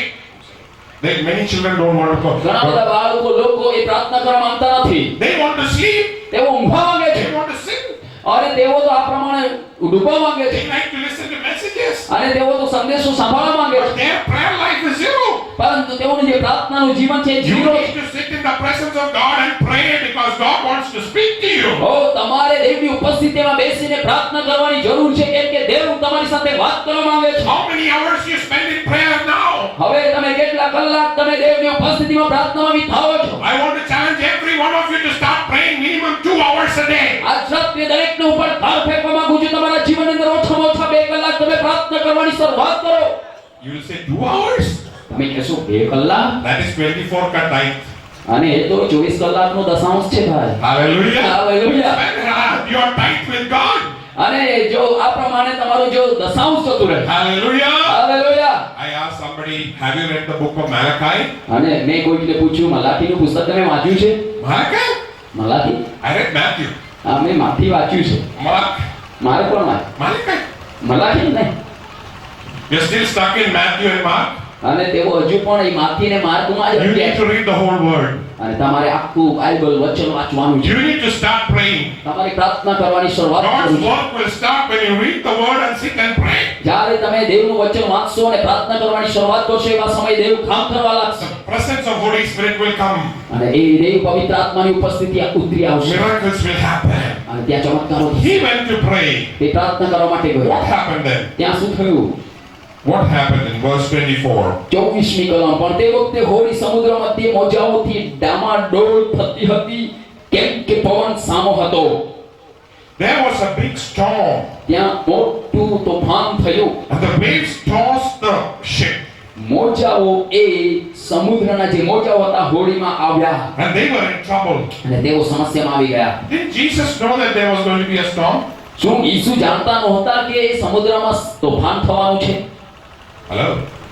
Many children don't want to ઘણા બધા pray. બાળકો લોકો એ પ્રાર્થના કરવા માંગતા નથી. They want to sleep. તેઓ ઊંઘવા માંગે છે. They want to sing. અને તેઓ તો આ પ્રમાણે ડૂબવા માંગે છે. They like to listen to messages. અને તેઓ તો સંદેશો સાંભળવા માંગે But છે. their prayer life is zero. પરંતુ તેઓનું જે પ્રાર્થનાનું જીવન છે એ You જીરો need છે. to sit in the presence of God and pray because God wants to speak to you. ઓ તમારે દેવની ઉપસ્થિતિમાં બેસીને પ્રાર્થના કરવાની જરૂર છે કેમ કે દેવ તમારી સાથે વાત કરવા માંગે છે. How many hours you spend in prayer now? હવે તમે કેટલા કલાક તમે દેવની ઉપસ્થિતિમાં પ્રાર્થનામાં વિતાવો છો? I want to challenge every one of you to start praying minimum 2 hours a day. આજ રાત્રે દરેકને ઉપર ભાર ફેંકવા માંગુ છું તમારા જીવનની અંદર ઓછામાં ઓછા 2 કલાક તમે પ્રાર્થના કરવાની શરૂઆત કરો. You will say 2 hours? તમે કહેશો 2 કલાક? That is 24 ka tithe. અને એ તો 24 કલાકનો દશાંશ છે ભાઈ. Hallelujah. Hallelujah. Spend your tithe with God. અને જો આ પ્રમાણે તમારો જો દશાંશ જતું રહે. Hallelujah. Hallelujah. I asked somebody, have you read the book of Malachi? અને મેં કોઈને પૂછ્યું મલાખીનું પુસ્તક તમે વાંચ્યું છે? Malachi? મલાખી? I read Matthew. હા મેં માથી વાંચ્યું છે. Mark. મારે પણ Malachi. મલાખી નહીં. You're still stuck in Matthew and Mark? અને તેઓ હજુ પણ એ માથી ને માર્કમાં જ You અટક્યા need છે. to read the whole word. અને તમારે આખું બાઇબલ વચન વાંચવાનું છે. You need to start praying. તમારી પ્રાર્થના કરવાની શરૂઆત God's કરવી છે. work will start when you read the word and sit and pray. જ્યારે તમે દેવનું વચન વાંચશો અને પ્રાર્થના કરવાની શરૂઆત કરશો એવા સમયે દેવ કામ કરવા લાગશે. The presence of Holy Spirit will come. અને એ દેવ પવિત્ર આત્માની ઉપસ્થિતિ ઉતરી આવશે. Miracles will happen. અને ત્યાં ચમત્કારો થશે. He went to pray. તે પ્રાર્થના કરવા માટે ગયો. What happened then? ત્યાં શું થયું? What happened in verse 24? 24મી કલમ પણ તે વખતે હોડી સમુદ્ર મધ્યે મોજાઓથી ડામાડોળ થતી હતી કેમ કે પવન સામો હતો. There was a big storm, ત્યાં મોટું તોફાન થયું. and the waves tossed the ship, મોજાઓ એ સમુદ્રના જે મોજાઓ હતા હોડીમાં આવ્યા and they were in trouble. અને તેઓ સમસ્યામાં આવી ગયા. Didn't Jesus know that there was going to be a storm? શું ઈસુ જાણતા નહોતા કે સમુદ્રમાં તોફાન થવાનું છે? Hello?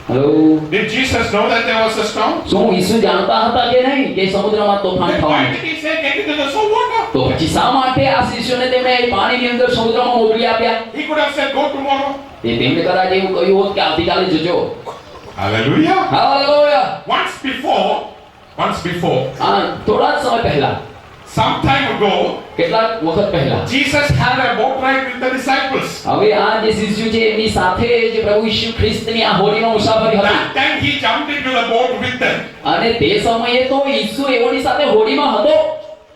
Hello, Did Jesus know that there was a storm? શું ઈસુ જાણતા હતા કે નહીં કે સમુદ્રમાં તોફાન Then why થવાનું did છે? he say get into the salt water? તો પછી શા માટે આ શિષ્યોને તેમણે પાણીની અંદર સમુદ્રમાં મોકલી આપ્યા? He could have said go tomorrow. તે તેમને કદાચ એવું કહ્યું હોત કે આવતીકાલે જજો. Hallelujah. હાલેલુયા. Once before, થોડા જ સમય પહેલા, some time ago, કેટલાક વખત પહેલા Jesus had a boat ride with the disciples. હવે આ જે શિષ્યો છે એમની સાથે જે પ્રભુ ઈસુ ખ્રિસ્તની આ હોડીમાં મુસાફરી હતી. That time he jumped into the boat with them. અને તે સમયે તો ઈસુ એઓની સાથે હોડીમાં હતો.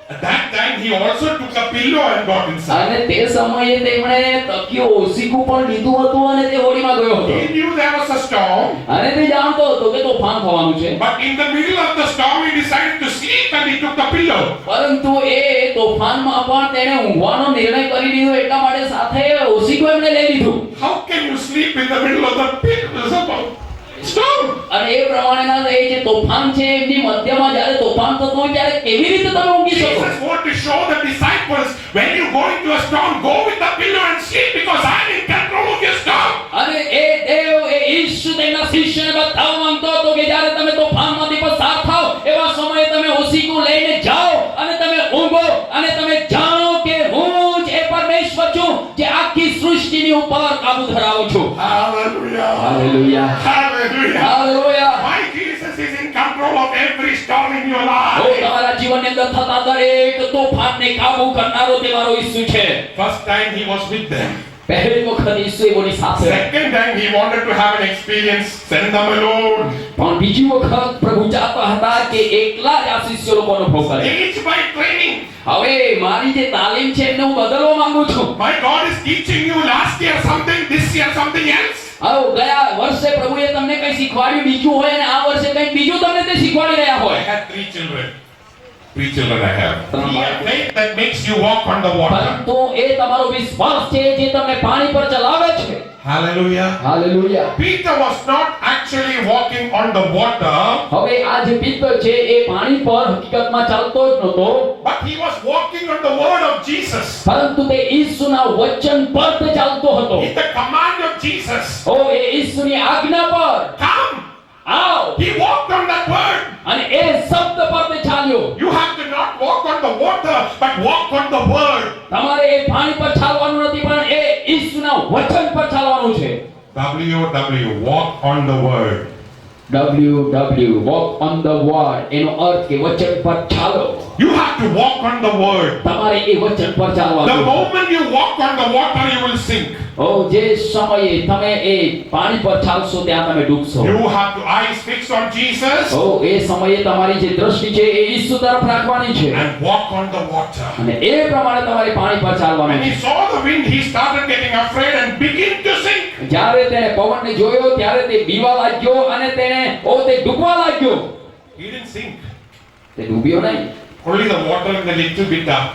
At that time he also took a pillow and got inside. અને તે સમયે તેમણે તકિયો ઓશીકું પણ લીધું હતું અને તે હોડીમાં ગયો હતો. He knew there was a storm, અને તે જાણતો હતો કે તોફાન થવાનું છે. but in the middle of the storm he decided to sleep and he took the pillow. પરંતુ એ તોફાનમાં પણ તેણે ઊંઘવાનો નિર્ણય કરી લીધો એટલા માટે સાથે ઓશીકું એમણે લઈ લીધું. How can you sleep in the middle of the storm? અને એ પ્રમાણેના એ જે તોફાન છે એમની મધ્યમાં જ્યારે તોફાન થતું હોય ત્યારે કેવી રીતે તમે ઊંઘી શકો? Jesus wanted to show the disciples when you go into a storm, go with the pillow and sleep because I'm in control of your storm. અને એ દેવ એ ઈસુ તેના શિષ્યને બતાવવા માંગતો હતો કે જ્યારે તમે તોફાનમાંથી પસાર થાઓ એવા સમયે તમે ઓશીકું લઈને જાઓ અને તમે ઊંઘો અને તમે જાણો કે હું જ એ પરમેશ્વર છું જે આખી સૃષ્ટિની ઉપર કાબુ ધરાવું છું. Hallelujah. Hallelujah. Hallelujah. Hallelujah. My Jesus is in control control of every storm in your uh life. તમારા જીવનની અંદર થતા દરેક તોફાનને કાબુ કરનારો તે મારો ઈસુ છે. First time he was with them. પહેલી વખત ઈસુ એમની સાથે. Second time he wanted to have an experience, send them alone. પણ બીજી વખત પ્રભુ ચાહતા હતા કે એકલા જ આ શિષ્યો લોકો અનુભવ કરે. Teach by training. હવે મારી જે તાલીમ છે એમને હું બદલવા માંગુ છું. My God is teaching you last year something, this year something else. આવો ગયા વર્ષે પ્રભુએ તમને કંઈ શીખવાડ્યું બીજું હોય અને આ વર્ષે કંઈક બીજું તમને તે શીખવાડી રહ્યા I હોય. had 3 children. 3 children I have. Faith that makes you walk on the water. પરંતુ એ તમારો વિશ્વાસ છે જે તમને પાણી પર ચલાવે છે. Hallelujah. Hallelujah. Peter was not actually walking on the water, હવે આ જે પિત્તર છે એ પાણી પર હકીકતમાં ચાલતો જ નહોતો, but he was walking on the word of Jesus. પરંતુ તે ઈસુના વચન પર તે ચાલતો હતો. In the command of Jesus. ઓ એ ઈસુની આજ્ઞા પર Come. આવ. He walked on that word. અને એ શબ્દ પર તે ચાલ્યો. You have to not walk on the water, but walk on the word. તમારે એ પાણી પર ચાલવાનું નથી પણ એ ઈસુના વચન પર ચાલવાનું છે. WW, walk on the word. WW walk on the word એનો અર્થ કે વચન પર ચાલો. You have to walk on the word. તમારે એ વચન પર The ચાલવાનું. moment you walk on the water, you will sink. ઓ જે સમયે તમે એ પાણી પર ચાલશો ત્યાં તમે ડૂબશો. You have to eyes fixed on Jesus ઓ એ સમયે તમારી જે દ્રષ્ટિ છે એ ઈસુ તરફ રાખવાની છે and walk on the water. અને એ પ્રમાણે તમારે પાણી પર ચાલવાનું When he છે. saw the wind, he started getting afraid and began to sink. જ્યારે તેને પવનને જોયો ત્યારે તે બીવા લાગ્યો અને તેને તે ડૂબવા લાગ્યો. He didn't sink. તે ડૂબ્યો નહીં, Only the water and the little bit up.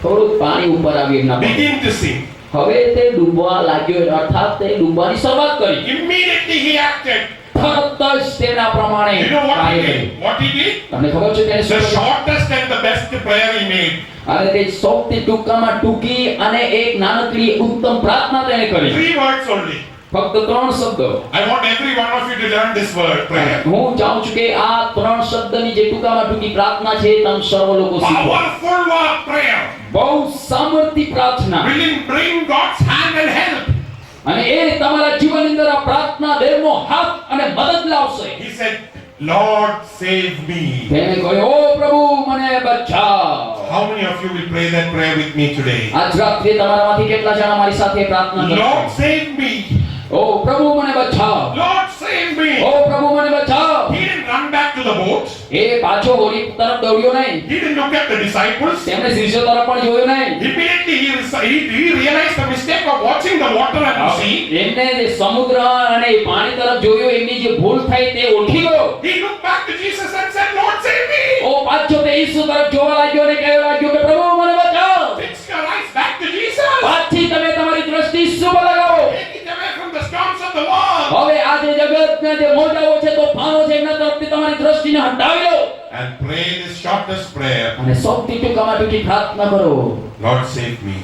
થોડુંક પાણી ઉપર આવ્યું એમના પર. Begin to sink. હવે તે ડૂબવા લાગ્યો અર્થાત તે ડૂબવાની શરૂઆત કરી. Immediately he acted. તરત જ તેના પ્રમાણે You know what he કાર્ય did? કર્યું. What he did? તમને ખબર છે તેને The શું કર્યું? shortest and the best prayer he made. અને તે સૌથી ટૂંકામાં ટૂંકી અને એક નાનકડી ઉત્તમ પ્રાર્થના તેને કરી. 3 words only. ફક્ત 3 શબ્દો. I want every one of you to learn this word, prayer. હું ચાહું છું કે આ 3 શબ્દની જે ટૂંકામાં ટૂંકી પ્રાર્થના છે તમે સર્વ લોકો શીખો. Powerful word, prayer. બહુ સામર્થ્ય પ્રાર્થના. Will bring God's hand and help. અને એ તમારા જીવનની અંદર આ પ્રાર્થના દેવનો હાથ અને મદદ લાવશે. He said, Lord, save me. તેને કહ્યું ઓ પ્રભુ મને બચાવ. How many of you will pray that prayer with me today? આજ રાત્રે તમારામાંથી કેટલા જણા મારી સાથે પ્રાર્થના કરશે? Lord, save me. ઓ પ્રભુ મને બચાવ. Lord, save me. ઓ પ્રભુ મને બચાવ. He didn't run back to the boat. એ પાછો હોરી તરફ દોડ્યો નહીં. He didn't look at the disciples. તેમણે શિષ્યો તરફ પણ જોયો નહીં. Immediately he realized the mistake of watching the water and the sea. એમને જે સમુદ્ર અને એ પાણી તરફ જોયો એમની જે ભૂલ થઈ તે ઓળખી ગયો. He looked back to Jesus and said, Lord, save me. ઓ પાછો તે ઈસુ તરફ જોવા લાગ્યો અને કહેવા લાગ્યો કે પ્રભુ મને બચાવ. Fix your eyes back to Jesus. પાછી તમે તમારી દ્રષ્ટિ ઈસુ પર લગાવો. Take it away from the storms of the world. હવે આ જે જગતના જે મોજાઓ છે તોફાનો છે એમના તરફથી તમારી દ્રષ્ટિને હટાવી લો And pray this shortest prayer. અને સૌથી ટૂંકામાં ટૂંકી પ્રાર્થના કરો. Lord, save me.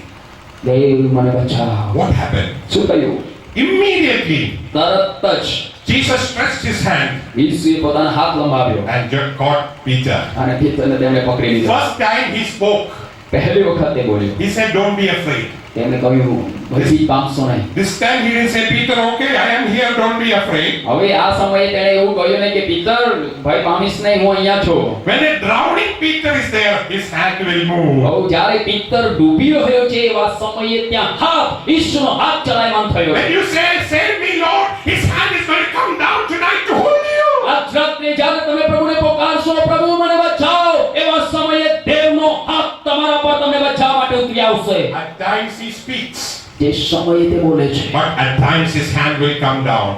દેવ મને બચાવ. What happened? શું થયું? Immediately, તરત જ Jesus stretched his hand ઈસુએ પોતાનો હાથ લંબાવ્યો and caught Peter. અને પિત્તરને તેમણે પકડી લીધો. First time he spoke, પહેલી વખત તે બોલ્યો. he said, Don't be afraid. તેમણે કહ્યું ભયભીત પામશો નહીં. This time he didn't say, Peter, okay, I am here, don't be afraid. હવે આ સમયે તેણે એવું કહ્યું નહીં કે પિત્તર ભય પામીશ નહીં હું અહીંયા છું. When a drowning Peter is there, his hand will move. હવે જ્યારે પિત્તર ડૂબી રહ્યો છે એવા સમયે ત્યાં હાથ ઈસુનો હાથ ચલાયમાન થયો. When you say, Save me, Lord, his hand is going to come down tonight to hold you. આજ રાત્રે જ્યારે તમે પ્રભુને પોકારશો પ્રભુ મને બચાવો એવા સમયે દેવનો હાથ તમારા પર તમને બચાવવા માટે ઉતરી આવશે. At times he speaks, જે સમયે તે બોલે છે but at times his hand will come down.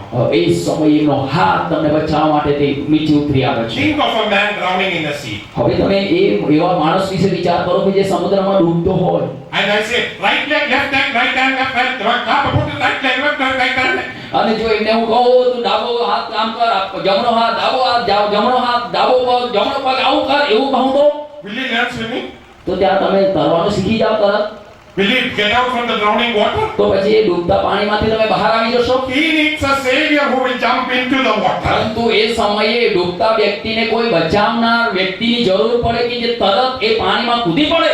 એ સમયે એમનો હાથ તમને બચાવવા માટે તે નીચે ઉતરી આવે છે. Think of a man drowning in the sea. હવે તમે એવા માણસ વિશે વિચાર કરો કે જે સમુદ્રમાં ડૂબતો હોય And I say, right leg, left leg, right hand, left hand, put it right leg, left leg, right hand. અને જો એમને હું કહું તું ડાબો હાથ કામ કર જમણો હાથ ડાબો હાથ જમણો હાથ ડાબો પગ જમણો પગ આવું કર એવું કહું તો Will he learn swimming? તો ત્યાં તમે તરવાનું શીખી જાવ તરત. Will he get out from the drowning water? તો પછી એ ડૂબતા પાણીમાંથી તમે બહાર આવી જશો. He needs a savior who will jump into the water. પરંતુ એ સમયે ડૂબતા વ્યક્તિને કોઈ બચાવનાર વ્યક્તિની જરૂર પડે કે જે તરત એ પાણીમાં કૂદી પડે.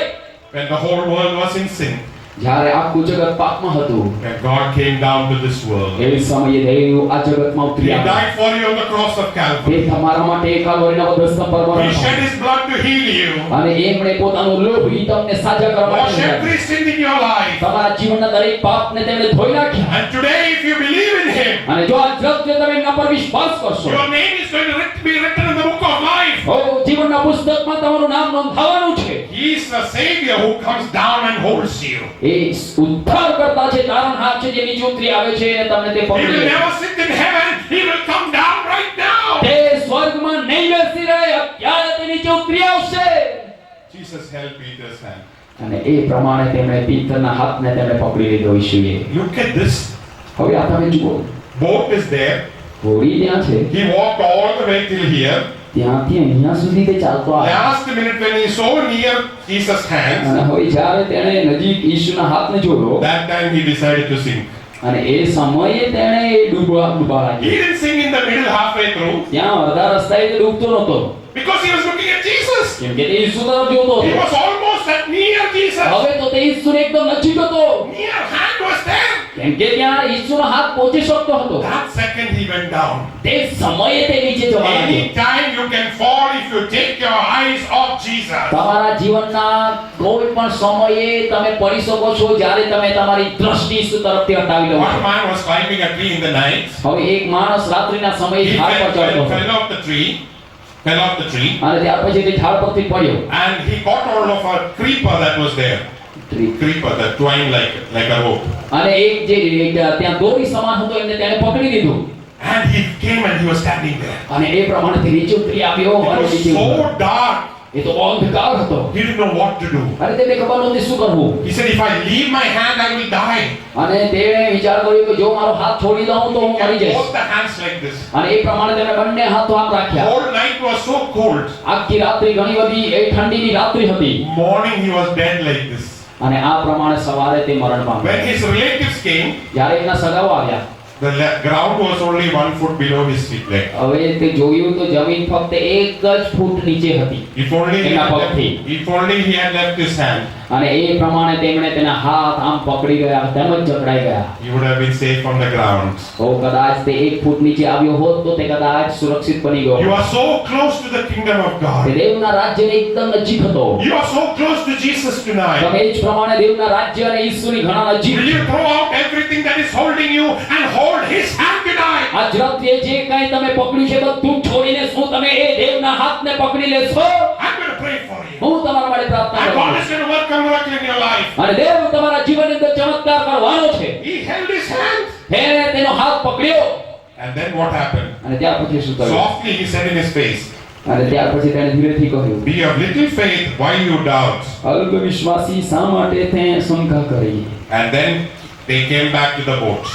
When the whole world was in sin, જ્યારે આખું જગત પાપમાં હતું when God came down to this world. એ સમયે દેવ આ જગતમાં He ઉતરી આવ્યા. died for you on the cross of તે Calvary. તમારા માટે કાલ્વરીના વધસ્તંભ પર He મરણ shed પામ્યા. his blood to heal you. અને એમણે પોતાનું લોહી તમને સાજા કરવા Wash માટે નાખ્યું. every sin in your life. તમારા જીવનના દરેક પાપને તેમણે ધોઈ નાખ્યા. And today, if you believe in him, અને જો આજ રાત્રે તમે એમના પર વિશ્વાસ કરશો, your name is going to be written in the book of life. ઓ જીવનના પુસ્તકમાં તમારું નામ નોંધાવાનું છે. He is the Savior who comes down and holds you. એ ઉદ્ધારકર્તા છે, તારણહાર છે, જે નીચે ઉતરી આવે છે અને તમને તે He પકડી will લે. never sit in heaven. He will come down right now. તે સ્વર્ગમાં નહીં બેસી રહે, અત્યારે તે નીચે ઉતરી આવશે. Jesus held Peter's hand. અને એ પ્રમાણે તેમણે પીતરના હાથને તેમણે પકડી લીધો ઈસુએ. Look at this. હવે આ તમે જુઓ, Boat is there. ઘોડી ત્યાં છે, He walked all the way till here. ત્યાંથી અહીંયા સુધી તે ચાલતો આવ્યો. Last minute when he saw near Jesus' hands, અને હવે જ્યારે તેણે નજીક ઈસુના હાથને જોયો, that time he decided to sink. અને એ સમયે તેણે ડૂબવા He લાગ્યો. didn't sink in the middle halfway through ત્યાં અડધા રસ્તાએ તે ડૂબતો નહોતો, because he was looking at Jesus. કેમ કે તે ઈસુ તરફ જોતો He હતો. was almost at near Jesus. હવે તો તે ઈસુને એકદમ નજીક હતો, Near hand was there. કેમ કે ત્યાં ઈસુનો હાથ પહોંચી શકતો હતો. That second he went down. તે સમયે તે નીચે જવા લાગ્યો. Anytime you can fall if you take your eyes off Jesus. તમારા જીવનના કોઈ પણ સમયે તમે પડી શકો છો જ્યારે તમે તમારી દ્રષ્ટિ ઈસુ તરફથી હટાવી લો One છો. man was climbing a tree in the night. હવે એક માણસ રાત્રિના સમયે He ઝાડ પર ચડતો હતો fell off the tree. Fell off the tree. અને ત્યાર પછી તે ઝાડ પરથી પડ્યો. And he caught hold of a creeper that was there. Creeper that twined like a rope. અને એક જે ત્યાં દોરી સમાન હતો એમને તેને પકડી લીધું. And he came and he was standing there. અને એ પ્રમાણે તે નીચે ઉતરી આવ્યો It અને was નીચે ઉતર્યો. so dark. એ તો અંધકાર હતો He didn't know what to do. અને તેને ખબર નહોતી શું કરવું. He said, if I leave my hand, I will die. અને તેણે વિચાર કર્યો કે જો મારો હાથ છોડી દઉં તો હું He મરી had જઈશ. both the hands like this. અને એ પ્રમાણે તેમણે બંને હાથો આમ રાખ્યા. Whole night was so cold. આખી રાત્રિ ઘણી બધી એ ઠંડીની રાત્રિ હતી. Morning he was dead like this. અને આ પ્રમાણે સવારે તે મરણ પામ્યો. When his relatives came, જ્યારે એના સગાઓ આવ્યા, the ground was only 1 foot below his feet leg. હવે તે જોયું તો જમીન ફક્ત 1 જ ફૂટ નીચે હતી. If only he had left his hand, અને એ પ્રમાણે તેમણે તેના હાથ આમ પકડી ગયા, તેમજ જકડાઈ ગયા. he would have been safe from the ground. તો કદાચ તે 1 ફૂટ નીચે આવ્યો હોત તો તે કદાચ સુરક્ષિત બની ગયો. You are so close to the kingdom of તે God. દેવના રાજ્યને એકદમ નજીક હતો. You are so close to Jesus tonight. તમે એ જ પ્રમાણે દેવના રાજ્ય અને ઈસુની ઘણા નજીક. Will you throw out everything that is holding you and hold his hand tonight? આજ રાત્રે જે કંઈ તમે પકડ્યું છે બધું છોડીને શું તમે એ દેવના હાથને પકડી લેશો? I'm going to pray for you. હું તમારા માટે પ્રાર્થના And કરું God છું. is going to work a miracle in your life. અને દેવ તમારા જીવનની અંદર ચમત્કાર કરવાનો છે. He held his hand. એને તેનો હાથ પકડ્યો. And then what happened? અને ત્યાર પછી શું થયું? Softly he said in his face, અને ત્યાર પછી તેણે ધીરેથી કહ્યું, be of little faith, why you doubt? અલ્પ વિશ્વાસી શા માટે તે શંકા કરી? And then they came back to the boat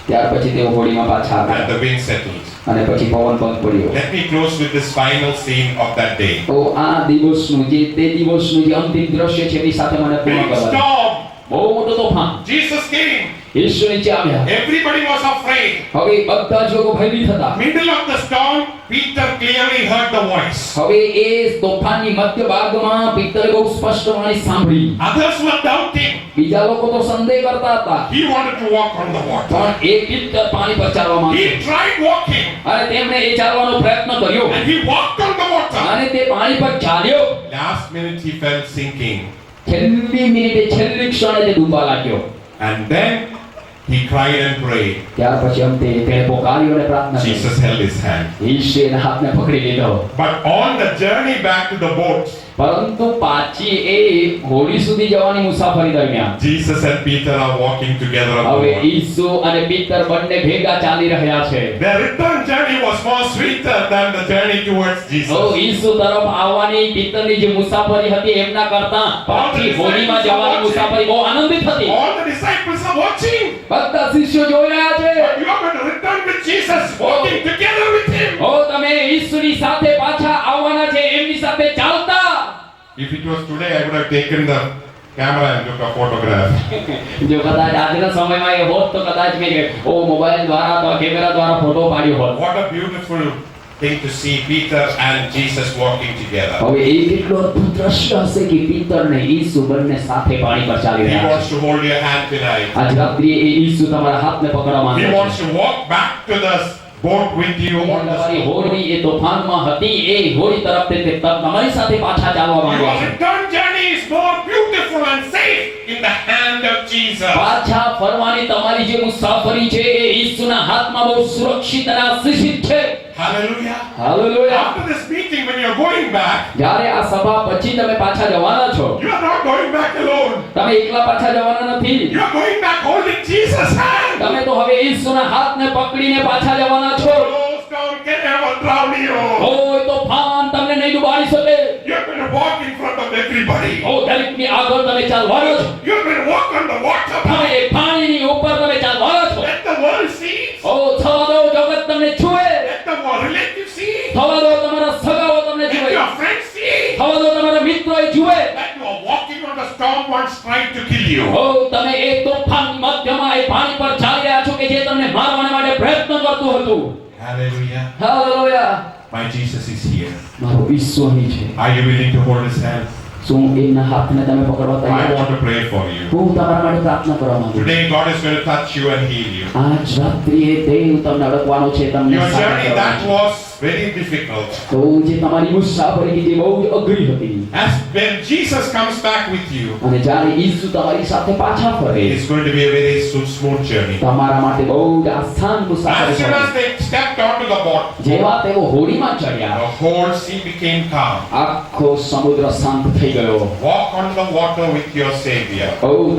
ત્યાર પછી તેઓ હોડીમાં પાછા and આવ્યા the wind settled. અને પછી પવન બંધ પડ્યો. Let me close with this final scene of that day. તો આ દિવસનું તે દિવસનું જે અંતિમ દ્રશ્ય છે એની સાથે મને પૂર્ણ Big કરવા દો. storm. બહુ મોટો તોફાન. Jesus came. ઈસુ નીચે આવ્યા. Everybody was afraid. હવે બધા જ લોકો ભયભીત હતા. Middle of the storm, Peter clearly heard the voice. હવે એ તોફાનની મધ્ય ભાગમાં પિત્તરે બહુ સ્પષ્ટ વાણી સાંભળી. Others were doubting. બીજા લોકો તો સંદેહ કરતા હતા. He wanted to walk on the water. પણ એ પિત્તર પાણી પર ચાલવા માંગ્યો. He tried walking અને તેમણે એ ચાલવાનો પ્રયત્ન કર્યો and he walked on the water. અને તે પાણી પર ચાલ્યો. Last minute he felt sinking. છેલ્લી મિનિટે છેલ્લી ક્ષણે તે ડૂબવા લાગ્યો. And then he cried and prayed. ત્યાર પછી અંતે તેણે પોકાર્યો અને પ્રાર્થના કરી. Jesus held his hand. ઈસુએ એના હાથને પકડી લીધો. But on the journey back to the boat, પરંતુ પાછી એ હોડી સુધી જવાની મુસાફરી દરમિયાન Jesus and Peter are walking together on the હવે water. ઈસુ અને પિત્તર બંને ભેગા ચાલી રહ્યા છે. Their return journey was more sweeter than the journey towards તો Jesus. ઈસુ તરફ આવવાની પિત્તરની જે મુસાફરી હતી એમના કરતા પાછી હોડીમાં જવાની મુસાફરી બહુ આનંદિત હતી. All the disciples are watching. બધા શિષ્યો જોઈ રહ્યા છે. But you are going to return with Jesus, walking together with him. ઓ તમે ઈસુની સાથે પાછા આવવાના છે, એમની સાથે ચાલતા. If it was today, I would have taken the camera and took a photograph. જો કદાચ આજના સમયમાં એ હોત તો કદાચ મેં મોબાઈલ દ્વારા અથવા કેમેરા દ્વારા ફોટો પાડ્યો હોત. What a beautiful thing to see Peter and Jesus walking together. હવે એ કેટલો અદ્ભુત દ્રશ્ય હશે કે પિતર ને ઈસુ બંને સાથે પાણી પર ચાલી He રહ્યા wants to hold your hand tonight. છે. આજ રાત્રિએ એ ઈસુ તમારા હાથને પકડવા He માંગે wants છે. to walk back to the boat with you on the તમારી storm. હોડી એ તોફાનમાં હતી, એ હોડી તરફ તે તમારી સાથે પાછા ચાલવા માંગે Your છે. return journey is more beautiful and safe in the hand of Jesus. પાછા ફરવાની તમારી જે મુસાફરી છે એ ઈસુના હાથમાં બહુ સુરક્ષિત અને આશીષિત છે. Hallelujah. Hallelujah. After this meeting, when you're going back, જ્યારે આ સભા પછી તમે પાછા જવાના છો, you are not going back alone. તમે એકલા પાછા જવાના નથી. You are going back holding Jesus' hand. તમે તો હવે ઈસુના હાથને પકડીને પાછા જવાના છો. No storm can ever drown you. કોઈ તોફાન તમને નહીં ડૂબાડી શકે. You're going to walk in front of everybody. દરેકની આગળ તમે ચાલવાના છો. You're going to walk on the water. તમે એ પાણીની ઉપર તમે ચાલવાના છો. Let the world see. થવા દો જગત તમને જુએ. Let the world relatives see. થવા દો તમારા સગાઓ તમને Let જુએ. your friends see. થવા દો તમારા મિત્રોએ જુએ. That you are walking on the storm once tried to kill you. તમે એ તોફાનની મધ્યમાં એ પાણી પર ચાલી રહ્યા છો કે જે તમને મારવાને માટે પ્રયત્ન કરતું હતું. Hallelujah. Hallelujah. My Jesus is here. મારો ઈસુ અહીં છે. Are you willing to hold his hand? શું એના હાથને તમે પકડવા I તૈયાર want છો? to pray for you. હું તમારા માટે પ્રાર્થના કરવા માંગુ છું. Today God is going to touch you and heal you. આજ રાત્રિએ દેવ તમને અડકવાનો છે, તમને Your સાજા journey કરવાનો that છે. was very difficult. તો જે તમારી મુસાફરી જે બહુ જ અઘરી હતી, As when Jesus comes back with you, અને જ્યારે ઈસુ તમારી સાથે પાછા ફરે, it's going to be a very smooth journey. તમારા માટે બહુ જ આસાન મુસાફરી As soon છે. as they stepped onto the boat, જેવા તેઓ હોડીમાં ચડ્યા, the whole sea became calm. આખો સમુદ્ર શાંત થઈ ગયો. Walk on the water with your Savior.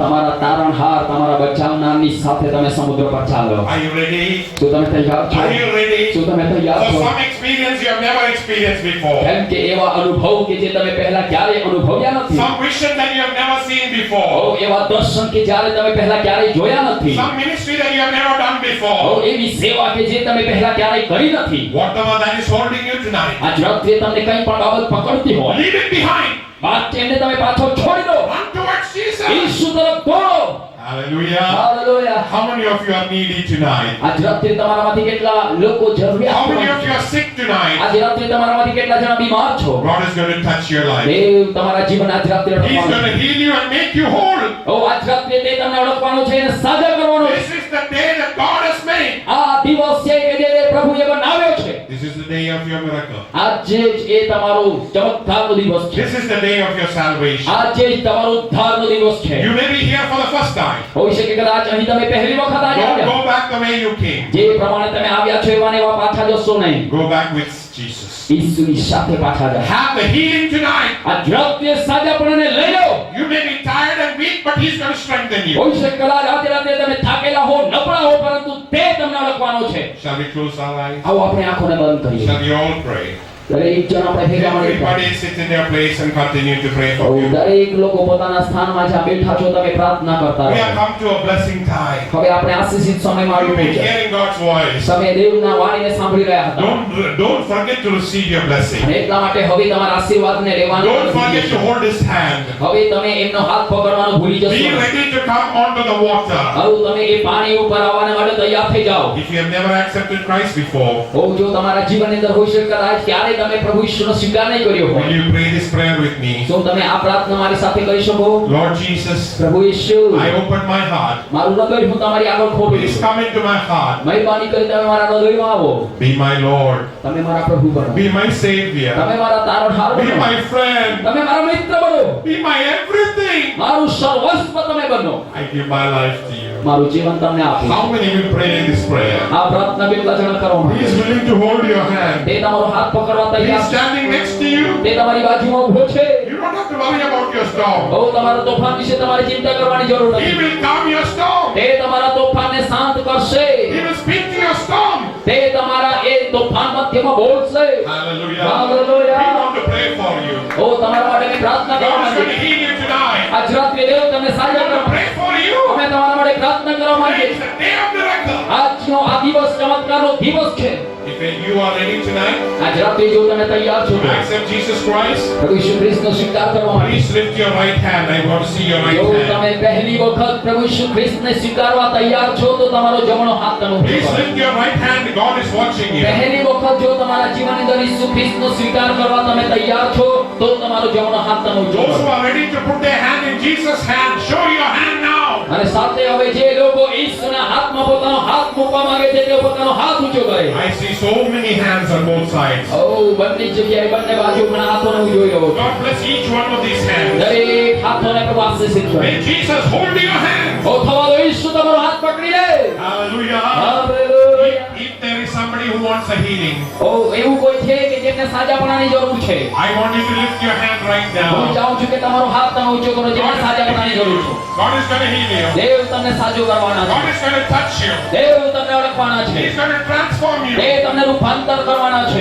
તમારા તારણહાર, તમારા બચાવનારની સાથે તમે સમુદ્ર પર ચાલો. Are you ready? શું તમે તૈયાર છો? Are you ready? શું તમે તૈયાર For છો? some experience you have never experienced before. કેમ કે એવા અનુભવ કે જે તમે પહેલા ક્યારેય અનુભવ્યા નથી. Some vision that you have never seen before. એવા દર્શન કે જ્યારે તમે પહેલા ક્યારેય જોયા નથી. Some ministry that you have never done before. એવી સેવા કે જે તમે પહેલા ક્યારેય કરી નથી. Whatever that is holding you tonight, આજ રાત્રે તમને કંઈ પણ બાબત પકડતી હોય, leave it behind. વાત એમને તમે પાછો છોડી દો. Run towards Jesus. ઈસુ તરફ દોડો. Hallelujah. Hallelujah. How many of you are needy tonight? આજ રાત્રે તમારામાંથી કેટલા લોકો How many of જરૂરિયાતમંદ you છે? are sick tonight? આજ રાત્રે તમારામાંથી કેટલા જણા બીમાર છો? God is going to touch your life. દેવ તમારા જીવન આજ રાત્રે He's અડકવાનો going to છે. heal you and make you whole. આજ રાત્રે તે તમને અડકવાનો છે અને સાજા કરવાનો છે. This is the day that God has made. આ દિવસ છે કે જે પ્રભુએ બનાવ્યો છે. This is the day of your miracle. આજે જ એ તમારો ચમત્કારનો દિવસ છે. This is the day of your salvation. આજે જ તમારો ઉદ્ધારનો દિવસ છે. You may be here for the first time. હોઈ શકે કદાચ અહીં તમે પહેલી વખત Don't આવ્યા. go back the way you came. જે પ્રમાણે તમે આવ્યા છો એવા ને એવા પાછા જશો નહીં. Go back with Jesus. ઈસુની સાથે પાછા જાઓ. Have the healing tonight. આજ રાત્રે સાજાપણને લઈ લો. You may be tired and weak, but He's going to strengthen you. હોઈ શકે કદાચ આજે રાત્રે તમે થાકેલા હો, નબળા હો, પરંતુ તે તમને અડકવાનો છે. Shall we close our eyes? આવો આપણે આંખોને બંધ કરીએ. Shall we all pray? દરેક જણ આપણે ભેગા મળીને Everybody sit in their place and continue to pray for you. દરેક લોકો પોતાના સ્થાનમાં જ્યાં બેઠા છો તમે પ્રાર્થના કરતા We રહો. have come to a blessing time. હવે આપણે આશીષિત સમયમાં આવી You've been પહોંચ્યા. hearing God's voice. તમે દેવના વાણીને સાંભળી રહ્યા હતા. Don't forget to receive your blessing. અને એટલા માટે હવે તમારા આશીર્વાદને લેવાનું Don't નથી. forget to hold His hand. હવે તમે એમનો હાથ પકડવાનું ભૂલી જશો Be નહીં. ready to come onto the water. હવે તમે એ પાણી ઉપર આવવાને માટે તૈયાર થઈ જાઓ. If you have never accepted Christ before, જો તમારા જીવનની અંદર હોઈ શકે કદાચ ક્યારે તમે પ્રભુ ઈશ્વરનો સ્વીકાર નહીં કર્યો હોય, will you pray this prayer with me? શું તમે આ પ્રાર્થના મારી સાથે કરી શકો? Lord Jesus, પ્રભુ ઈશ્વર, I open my heart. મારું હૃદય હું તમારી આગળ ખોલું Please છું. come into my heart. મહેરબાની કરી તમે મારા હૃદયમાં આવો. Be my Lord. તમે મારા પ્રભુ બનો. Be my Savior. તમે મારા તારણહાર Be બનો. my friend. તમે મારા મિત્ર બનો. Be my everything. મારું સર્વસ્વ તમે બનો. I give my life to you. મારું જીવન તમને આપું. How many will pray this prayer? આ પ્રાર્થના કેટલા જણા કરવા He is માંગે? willing to hold your hand. તે તમારો હાથ પકડવા He તૈયાર is છે. standing next to you. તે તમારી બાજુમાં ઊભો છે. You don't have to worry about your storm. તમારા તોફાન વિશે તમારે ચિંતા કરવાની જરૂર He નથી. will calm your storm. તે તમારા તોફાનને શાંત કરશે. He will speak to your storm. તે તમારા એ તોફાન મધ્યમાં બોલશે. Hallelujah. Hallelujah. We want to pray for you. તમારા માટે મેં પ્રાર્થના કરવા God is માંગુ going to છું. heal you tonight. આજ રાત્રે દેવ તમને સાજા We want to કરવા pray for you. અમે તમારા માટે પ્રાર્થના કરવા માંગીએ It's છીએ. the day of miracle. આજનો આ દિવસ ચમત્કારનો દિવસ છે. If you are ready tonight આજ રાત્રે જો તમે તૈયાર છો to accept Jesus Christ, પ્રભુ ઈસુ ખ્રિસ્તનો સ્વીકાર કરવા માટે, please lift your right hand. I want to see your right જો hand. તમે પહેલી વખત પ્રભુ ઈસુ ખ્રિસ્તને સ્વીકારવા તૈયાર છો તો તમારો જમણો હાથ તમે ઊંચો Please કરો. lift your right hand. God is watching you. પહેલી વખત જો તમારા જીવનની અંદર ઈસુ ખ્રિસ્તનો સ્વીકાર કરવા તમે તૈયાર છો તો તમારો જમણો હાથ તમે ઊંચો Those who કરો. are ready to put their hand in Jesus' hand, show your hand now. અને સાથે હવે જે લોકો ઈસુના હાથમાં પોતાનો હાથ મૂકવા માંગે છે તેઓ પોતાનો હાથ ઊંચો કરે. I see so many hands on both sides. ઓ બંને જગ્યાએ બંને બાજુ ઘણા હાથોને હું જોઈ રહ્યો છું. God bless each one of these hands. દરેક હાથોને પ્રભુ આશીષિત કરે. May Jesus hold your hand. ઓ થવા દો ઈસુ તમારો હાથ પકડી લે. Hallelujah. Hallelujah. If there is somebody who wants a healing, ઓ એવું કોઈ છે કે જેમને સાજાપણાની જરૂર છે, I want you to lift your hand right હું now. ચાહું છું કે તમારો હાથ તમે ઊંચો કરો જેમને સાજાપણાની જરૂર છે. God is going to heal you. દેવ તમને સાજો કરવાના God છે. is going to touch you. દેવ તમને ઓળખવાના છે. He's going to transform you. દેવ તમને રૂપાંતર કરવાના છે.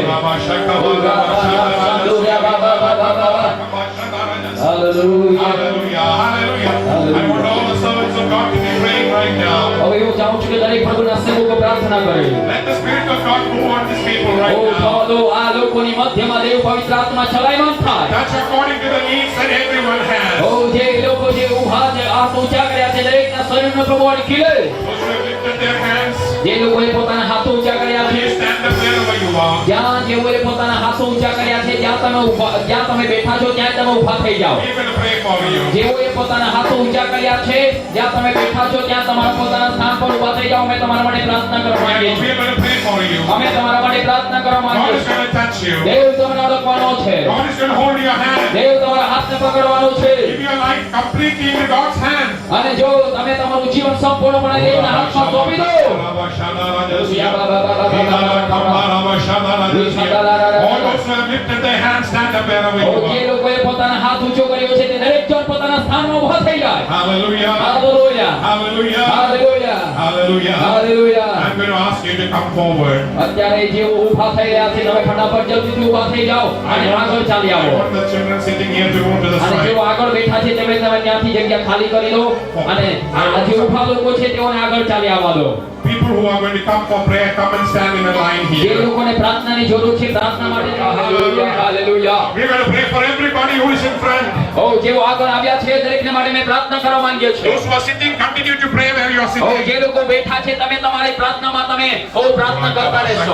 Hallelujah. Hallelujah. Hallelujah. I want all the servants of God to be praying right now. હવે હું ચાહું છું કે દરેક પ્રભુના સેવકો પ્રાર્થના કરે. Let the Spirit of God move on these people O right થવા now. દો આ લોકોની મધ્યમાં દેવ પવિત્ર આત્મા ચલાયમાન થાય. Touch according to the needs that everyone has. ઓ જે લોકો જે ઊભા છે હાથ ઊંચા કર્યા છે દરેકના શરીરનો પ્રભુ અડકી લે. Those who have lifted their hands, જે લોકોએ પોતાના હાથો ઊંચા કર્યા છે, please stand up wherever you are. જ્યાં જેઓએ પોતાના હાથો ઊંચા કર્યા છે જ્યાં તમે બેઠા છો ત્યાં તમે ઊભા થઈ જાઓ. We're going to pray for you. જેઓએ પોતાના હાથો ઊંચા કર્યા છે જ્યાં તમે બેઠા છો ત્યાં તમારા પોતાના સ્થાન પર ઊભા થઈ જાઓ. અમે તમારા માટે પ્રાર્થના કરવા માંગીએ છીએ. We're going to pray for you. અમે તમારા માટે પ્રાર્થના કરવા God માંગીએ is છીએ. going to touch you. દેવ તમને ઓળખવાનો છે. God is going to hold your hand. દેવ તમારા હાથને પકડવાનો છે. Give your life completely into God's hand. અને જો તમે તમારું જીવન સંપૂર્ણપણે દેવના હાથમાં સોંપી દો. All those who have lifted their hands, stand up wherever you જે are. લોકોએ પોતાના હાથ ઊંચો કર્યો છે તે દરેક જણ પોતાના સ્થાનમાં ઊભા થઈ જાય. Hallelujah. Hallelujah. Hallelujah. Hallelujah. Hallelujah. Hallelujah. I'm going to ask you to come forward. અત્યારે જેઓ ઊભા થઈ રહ્યા છે તમે ફટાફટ જલ્દીથી ઊભા થઈ જાઓ અને આગળ ચાલી I આવો. want the children sitting here to move to the અને જેઓ side. આગળ બેઠા છે તમે ત્યાંથી જગ્યા ખાલી કરી દો અને આ જે ઊભા લોકો છે તેઓને આગળ ચાલી આવવા દો. People who are going to come for prayer, come and stand in a line જે here. લોકોને પ્રાર્થનાની જરૂર છે પ્રાર્થના માટે hallelujah. Hallelujah. We're going to pray for everybody who is in front. ઓ જેઓ આગળ આવ્યા છે દરેકને માટે મેં પ્રાર્થના કરવા માંગીએ છીએ. Those who are sitting, continue to pray where you are O sitting. જે લોકો બેઠા છે તમે તમારી પ્રાર્થનામાં તમે પ્રાર્થના કરતા રહેશો.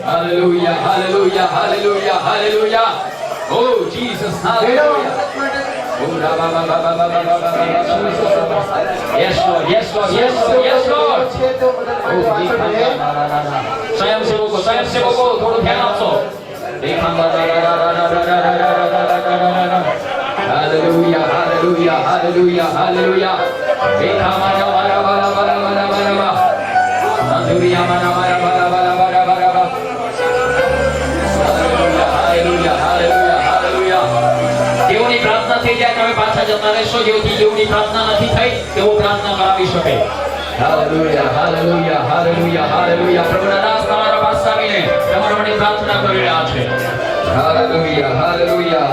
હાલેલુયા. હાલેલુયા. હાલેલુયા. હાલેલુયા. ઓ Jesus. Hallelujah. Yes Lord. Yes Lord. Yes Lord. Yes Lord. સ્વયંસેવકો થોડું ધ્યાન આપશો. હાલેલુયા. હાલેલુયા. હાલેલુયા. હાલેલુયા. જેઓની પ્રાર્થના થઈ જાય તમે પાછા જતા રહેશો. જેઓની પ્રાર્થના નથી થઈ તેઓ પ્રાર્થના કરાવી શકે. હાલેલુયા. હાલેલુયા. હાલેલુયા. હાલેલુયા. પ્રભુના દાસ તમારા પાસે આવીને તમારા માટે પ્રાર્થના કરી રહ્યા છે. હાલેલુયા. હાલેલુયા.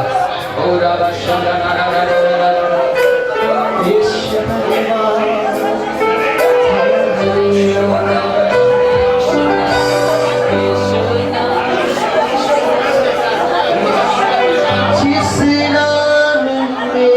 ઓ રાબા શંડા ના ના ના ના ના. जिस नाम पे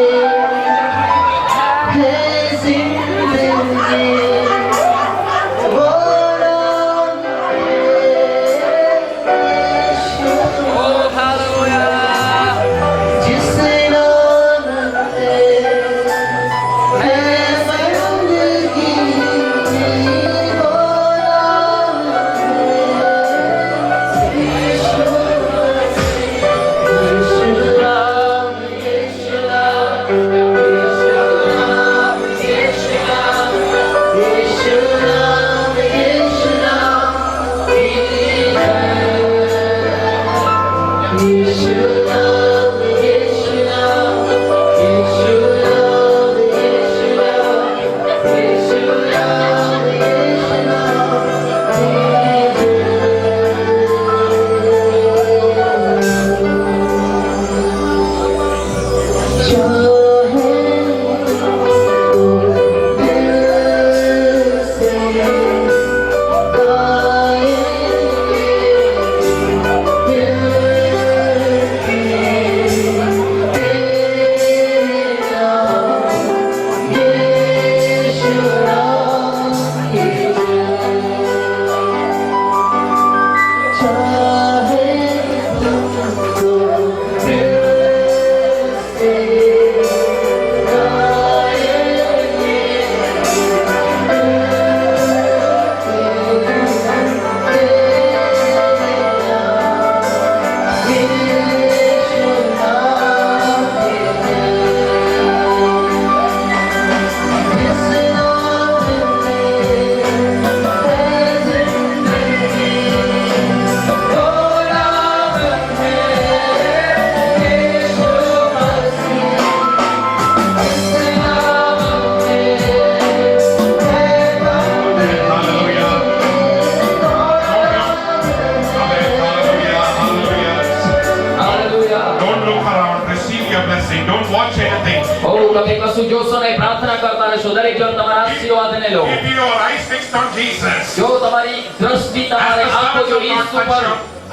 પ્રાર્થના કરતા રહેશો. દરેક જણ તમારા આશીર્વાદને લો. Keep your eyes fixed on Jesus. જો તમારી દ્રષ્ટિ તમારે આંખો જો ઈસુ પર.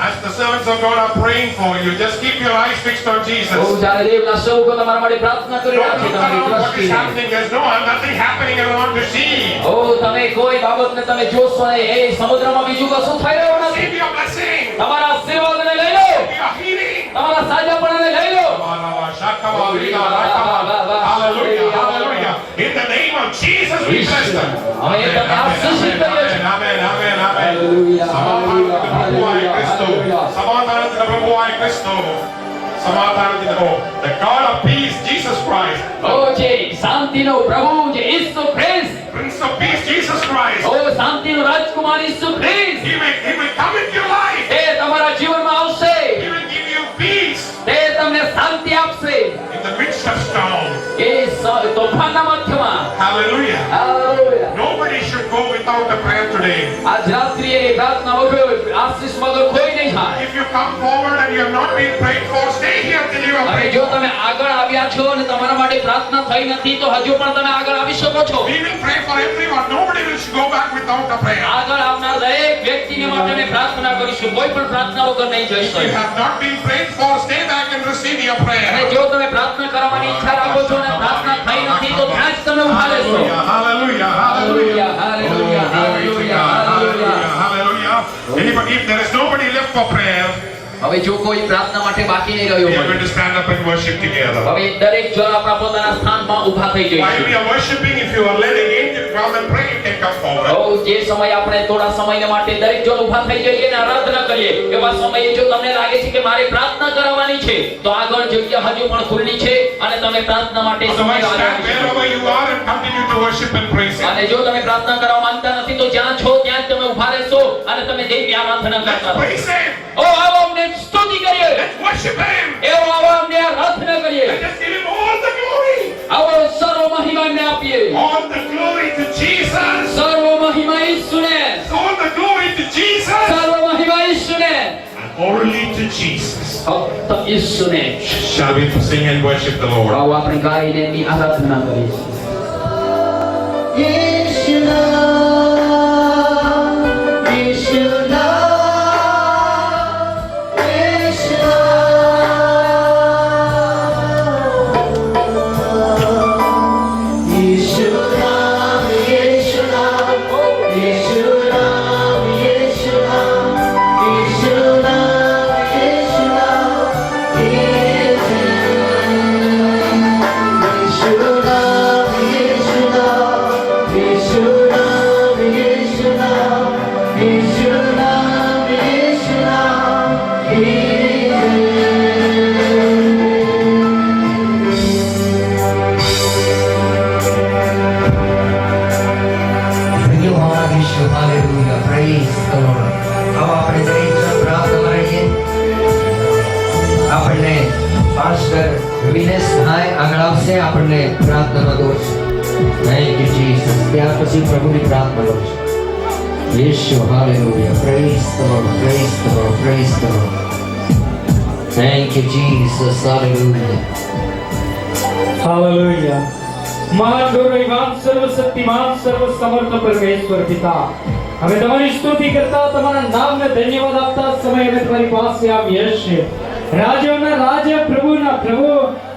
As the servants of God are praying for you, just keep your eyes fixed on Jesus. જ્યારે દેવના સેવકો તમારા માટે પ્રાર્થના કરી રહ્યા Don't છે, look તમારી around what is દ્રષ્ટિને. happening. There's nothing happening around to see. તમે કોઈ બાબતને તમે જોશો ને એ સમુદ્રમાં બીજું કશું થઈ રહ્યું નથી. Receive your blessing. તમારા આશીર્વાદને લઈ લો. Receive your healing. તમારા સાજાપણાને લઈ લો. Hallelujah, hallelujah. In the name of Jesus, we bless them. Amen, amen, amen, amen. સમાધાનના પ્રભુઆય ક્રિસ્તો. The God of peace, Jesus Christ. જે શાંતિનો પ્રભુ જે ઈસુ ખ્રિસ્ત. Prince of peace, Jesus Christ. શાંતિનો રાજકુમાર ઈસુ ખ્રિસ્ત. He will come into your life. તે તમારા જીવનમાં આવશે. He will give you peace તે તમને શાંતિ આપશે. in the midst of storm. એ તોફાનના મધ્યમાં. Hallelujah. Hallelujah. Nobody should go without a prayer today. આજ રાત્રિએ પ્રાર્થના વગર આશીષ વગર કોઈ નહીં જાય. If you come forward and you have not been prayed for, stay here till you are હવે prayed. જો તમે આગળ આવ્યા છો અને તમારા માટે પ્રાર્થના થઈ નથી તો હજુ પણ તમે આગળ આવી શકો છો. We will pray for everyone. Nobody will go back without a prayer. આગળ આવનાર દરેક વ્યક્તિને માટે અમે પ્રાર્થના કરીશું. કોઈ પણ પ્રાર્થના વગર નહીં જઈ If you શકે. have not been prayed for, stay back and receive your અને prayer. જો તમે પ્રાર્થના કરવાની ઈચ્છા રાખો છો અને પ્રાર્થના થઈ નથી તો ત્યાં જ તમે ઉભા રહેશો. Hallelujah, hallelujah, Hallelujah, hallelujah, Glory to God. hallelujah. Hallelujah. Anybody, if there is nobody left for prayer, હવે જો કોઈ પ્રાર્થના માટે બાકી નહીં we રહ્યો are હોય, going to stand up and worship together. હવે દરેક જણ આપણા પોતાના સ્થાનમાં ઊભા થઈ While we જઈશું. are worshiping, if you are led again to come and pray, you can come forward. જે સમય આપણે થોડા સમયને માટે દરેક જણ ઊભા થઈ જઈએ અને આરાધના કરીએ એવા સમયે જો તમને લાગે છે કે મારે પ્રાર્થના કરવાની છે તો આગળ જગ્યા હજુ પણ ખુલ્લી છે અને તમે પ્રાર્થના માટે સમય Otherwise, stand આરાધી શકો. wherever you are and continue to worship and praise Him. અને જો તમે પ્રાર્થના કરવા માંગતા નથી તો જ્યાં છો ત્યાં જ તમે ઊભા રહેશો અને તમે દેવી આરાધના કરતા રહો. Praise Him. ઓ આવો અમને સ્તુતિ કરીએ. Let's worship Him. એવો આવો અમને આરાધના કરીએ. Let's give Him all the glory. આવો સર્વ મહિમા અમને આપીએ. All the glory to Jesus. સર્વ મહિમા ઈસુને. All the glory to Jesus. સર્વ મહિમા ઈસુને. And only to Jesus. ફક્ત ઈસુને. Shall we sing and worship the Lord? આવો આપણે ગાઈને એની આરાધના કરીશું. Hallelujah. Praise the Lord. હવે આપણે દરેક જણ પ્રાર્થના રહીએ. આપણને પાસ્ટર વિનેશ ભાઈ આગળ આવશે આપણને પ્રાર્થનાનો દોષ. Thank you Jesus. ત્યાર પછી પ્રભુની પ્રાર્થના કરશું. Yeshu hallelujah. Praise the Lord. Praise the Lord. Praise the lord. Thank you Jesus. Hallelujah. Hallelujah महान गौरववान सर्वशक्तिमान सर्वसमर्थ परमेश्वर पिता हमें तुम्हारी स्तुति करता तुम्हारा नाम में धन्यवाद आपता समय में तुम्हारी पास से आप यश राजा प्रभु ना प्रभु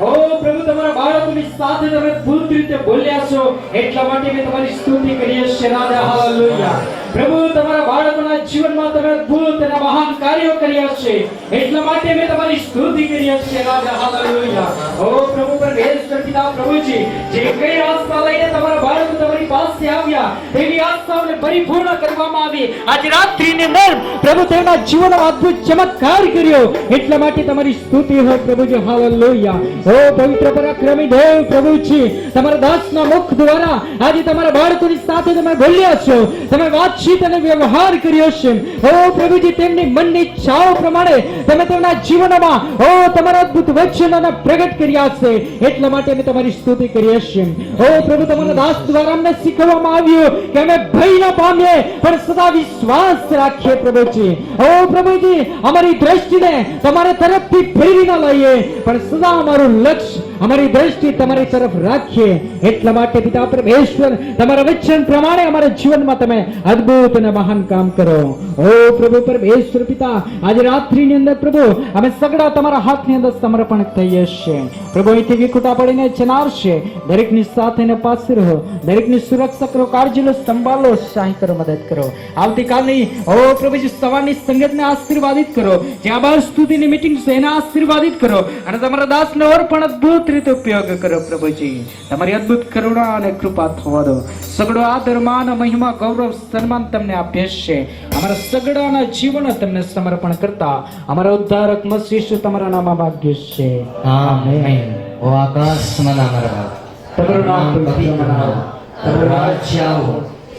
ओ प्रभु તમારા બાળકોની સાથે તમે અદ્ભુત રીતે બોલ્યા છો એટલા માટે મેં તમારી સ્તુતિ કરીએ છીએ રાજા હાલેલુયા પ્રભુ તમારા બાળકોના જીવનમાં તમે અદ્ભુત અને મહાન કાર્યો કર્યા છે એટલા માટે મેં તમારી સ્તુતિ કરીએ છીએ રાજા હાલેલુયા ઓ પ્રભુ પરમેશ્વર પિતા પ્રભુજી જે કઈ આસ્થા લઈને તમારા બાળકો તમારી પાસે આવ્યા એવી આસ્થાઓને પરિપૂર્ણ કરવામાં આવી આજ રાત્રિની અંદર પ્રભુ તેમના જીવનમાં અદ્ભુત ચમત્કાર કર્યો એટલા માટે તમારી સ્તુતિ હોય પ્રભુજી હાલેલુયા ઓ પવિત્ર પરાક્રમી દેવ પ્રભુજી તમારા દાસના મુખ દ્વારા આજે તમારા બાળકોની સાથે તમે બોલ્યા છો તમે વાતચીત અને વ્યવહાર કર્યો છે ઓ પ્રભુજી તેમની મનની ઈચ્છાઓ પ્રમાણે તમે તેમના જીવનમાં ઓ તમારા અદ્ભુત વચનોને પ્રગટ કર્યા છે એટલા માટે અમે તમારી સ્તુતિ કરીએ છીએ ઓ પ્રભુ તમારા દાસ દ્વારા અમને શીખવવામાં આવ્યું કે અમે ભય ન પામીએ પણ સદા વિશ્વાસ રાખીએ પ્રભુજી ઓ પ્રભુજી અમારી દ્રષ્ટિને તમારા તરફથી ફેરવી ન લઈએ પણ સદા અમારું લક્ષ્ય અમારી દ્રષ્ટિ તમારી તરફ રાખીએ. એટલા માટે પિતા પરમેશ્વર તમારા વચન પ્રમાણે અમારા જીવનમાં તમે અદ્ભુત અને મહાન કામ કરો. ઓ પ્રભુ પરમેશ્વર પિતા, આજે રાત્રિની અંદર પ્રભુ અમે સગડા તમારા હાથની અંદર સમર્પણ થઈએ છીએ. પ્રભુ અહીંથી વિખુટા પડીને ચનાવશે. દરેકની સાથે ને પાસે રહો, દરેકની સુરક્ષા કરો, કાળજી લો, સંભાળો, સહાય કરો, મદદ કરો. આવતીકાલની ઓ પ્રભુજી સવારની સંગતને આશીર્વાદિત કરો. જે આભાર સ્તુતિની મીટિંગ છે એને આશીર્વાદિત કરો અને તમારા દાસનો ઓર પણ અદ્ભુત રીતે ઉપયોગ કરો. પ્રભુજી તમારી અદ્ભુત કરુણા અને કૃપા થવા દો. સગડો આદર, માન, મહિમા, ગૌરવ, સન્માન તમને આપીએ છીએ. અમારા સગડાના જીવન તમને સમર્પણ કરતા અમારા ઉદ્ધારક મસીહ તમારા નામમાં માગીએ છીએ. આમેન. ઓ આકાશમાંના અમારા બાપ, તમારું નામ પવિત્ર મનાવો. તારું રાજ્ય આવો,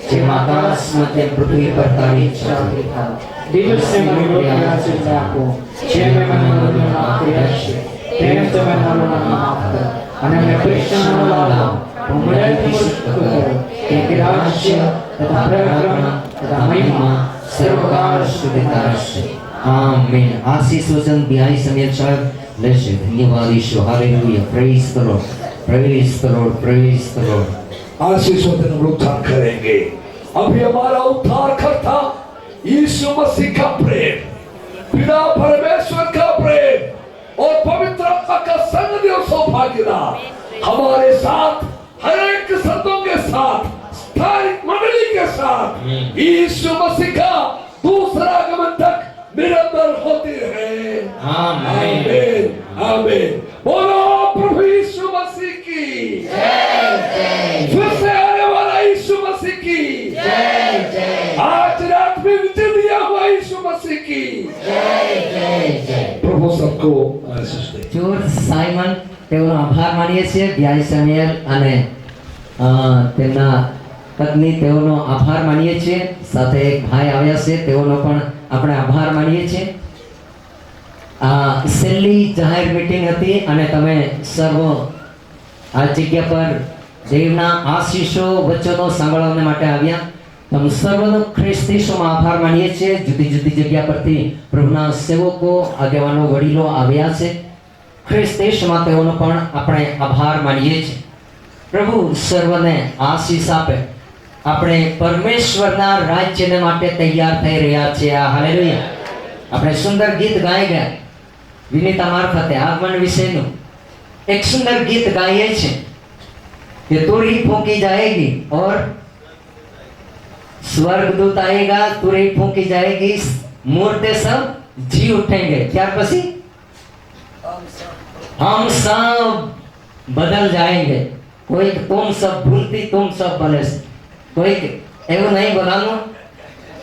જેમ આકાશમાં તેમ પૃથ્વી પર તારી ઈચ્છા થાય. દિવસે મને રોટલી આશીર્વાદ આપો, જેમ મને મને માફ કર્યા છે તેમ તમે મને માફ કરો. અને મને પરીક્ષામાં ન લાવો, પણ મને મુક્ત કરો. કે રાજ્ય તથા પરાક્રમ તથા મહિમા સર્વકાળ સુધી તારા છે. આમેન. આશીષ વચન બિહાઈ સમીર સાહેબ લેશે. ધન્યવાદ ઈશ્વર. Hallelujah. Praise the Lord, praise the Lord, praise the Lord. आशीषों से हम उद्धार करेंगे. अभी हमारा उद्धार करता यीशु मसीह का प्रेम, पिता परमेश्वर का प्रेम और पवित्र आत्मा का संग और सौभाग्यता हमारे साथ, हर एक संतों के साथ, स्थानिक मंडली के साथ यीशु मसीह का दूसरा आगमन तक निरंतर होती रहे. आमीन. आमीन. बोलो प्रभु यीशु मसीह की फिर से आने वाला यीशु मसीह की आज रात में विजय दिया हुआ यीशु मसीह की प्रभु सबको आशीष दे. ચોર સાયમન તેઓનો આભાર માનીએ છીએ. બિહાઈ સમીર અને તેમના પત્ની તેઓનો આભાર માનીએ છીએ. સાથે એક ભાઈ આવ્યા છે તેઓનો પણ આપણે આભાર માનીએ છીએ. આ છેલ્લી જાહેર મીટિંગ હતી અને તમે સર્વ આ જગ્યા પર દેવના આશીષો વચનો સાંભળવા માટે આવ્યા. તમે સર્વનો ખ્રિસ્ત ઈસુમાં આભાર માનીએ છીએ. જુદી જુદી જગ્યા પરથી પ્રભુના સેવકો, આગેવાનો, વડીલો આવ્યા છે. ખ્રિસ્ત ઈસુમાં તેઓનો પણ આપણે આભાર માનીએ છીએ. પ્રભુ સર્વને આશીષ આપે. આપણે પરમેશ્વરના રાજ્યને માટે તૈયાર થઈ રહ્યા છીએ. હાલેલુયા. આપણે સુંદર ગીત ગાઈ ગયા વિનીતા મારફતે આગમન વિશેનું एक सुंदर गीत गाए छे कि तुरही फूंकी जाएगी और स्वर्गदूत आएगा, तुरही फूंकी जाएगी, मुर्दे सब जी उठेंगे. त्यार पछी हम सब बदल जाएंगे. कोई तुम सब भूलती तुम सब बने. कोई એવું નહીં બોલાનું.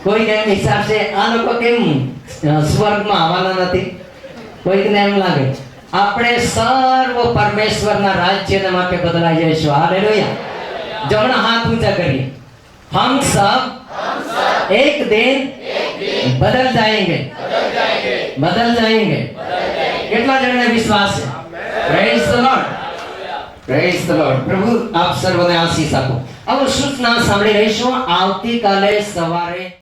કોઈ કેમ હિસાબ છે આ લોકો કેમ સ્વર્ગમાં આવવાના નથી. કોઈકને એમ લાગે આપણે સર્વ પરમેશ્વરના રાજ્યના માટે બદલાઈ જઈશું. હાલેલુયા. જમણા હાથ ઊંચા કરીએ. हम सब एक दिन बदल जाएंगे. बदल जाएंगे. કેટલા જણને વિશ્વાસ છે? Praise the Lord. Praise the lord. પ્રભુ આપ સર્વને આશીષ આપો. હવે સૂચના સાંભળી રહીશું. આવતીકાલે સવારે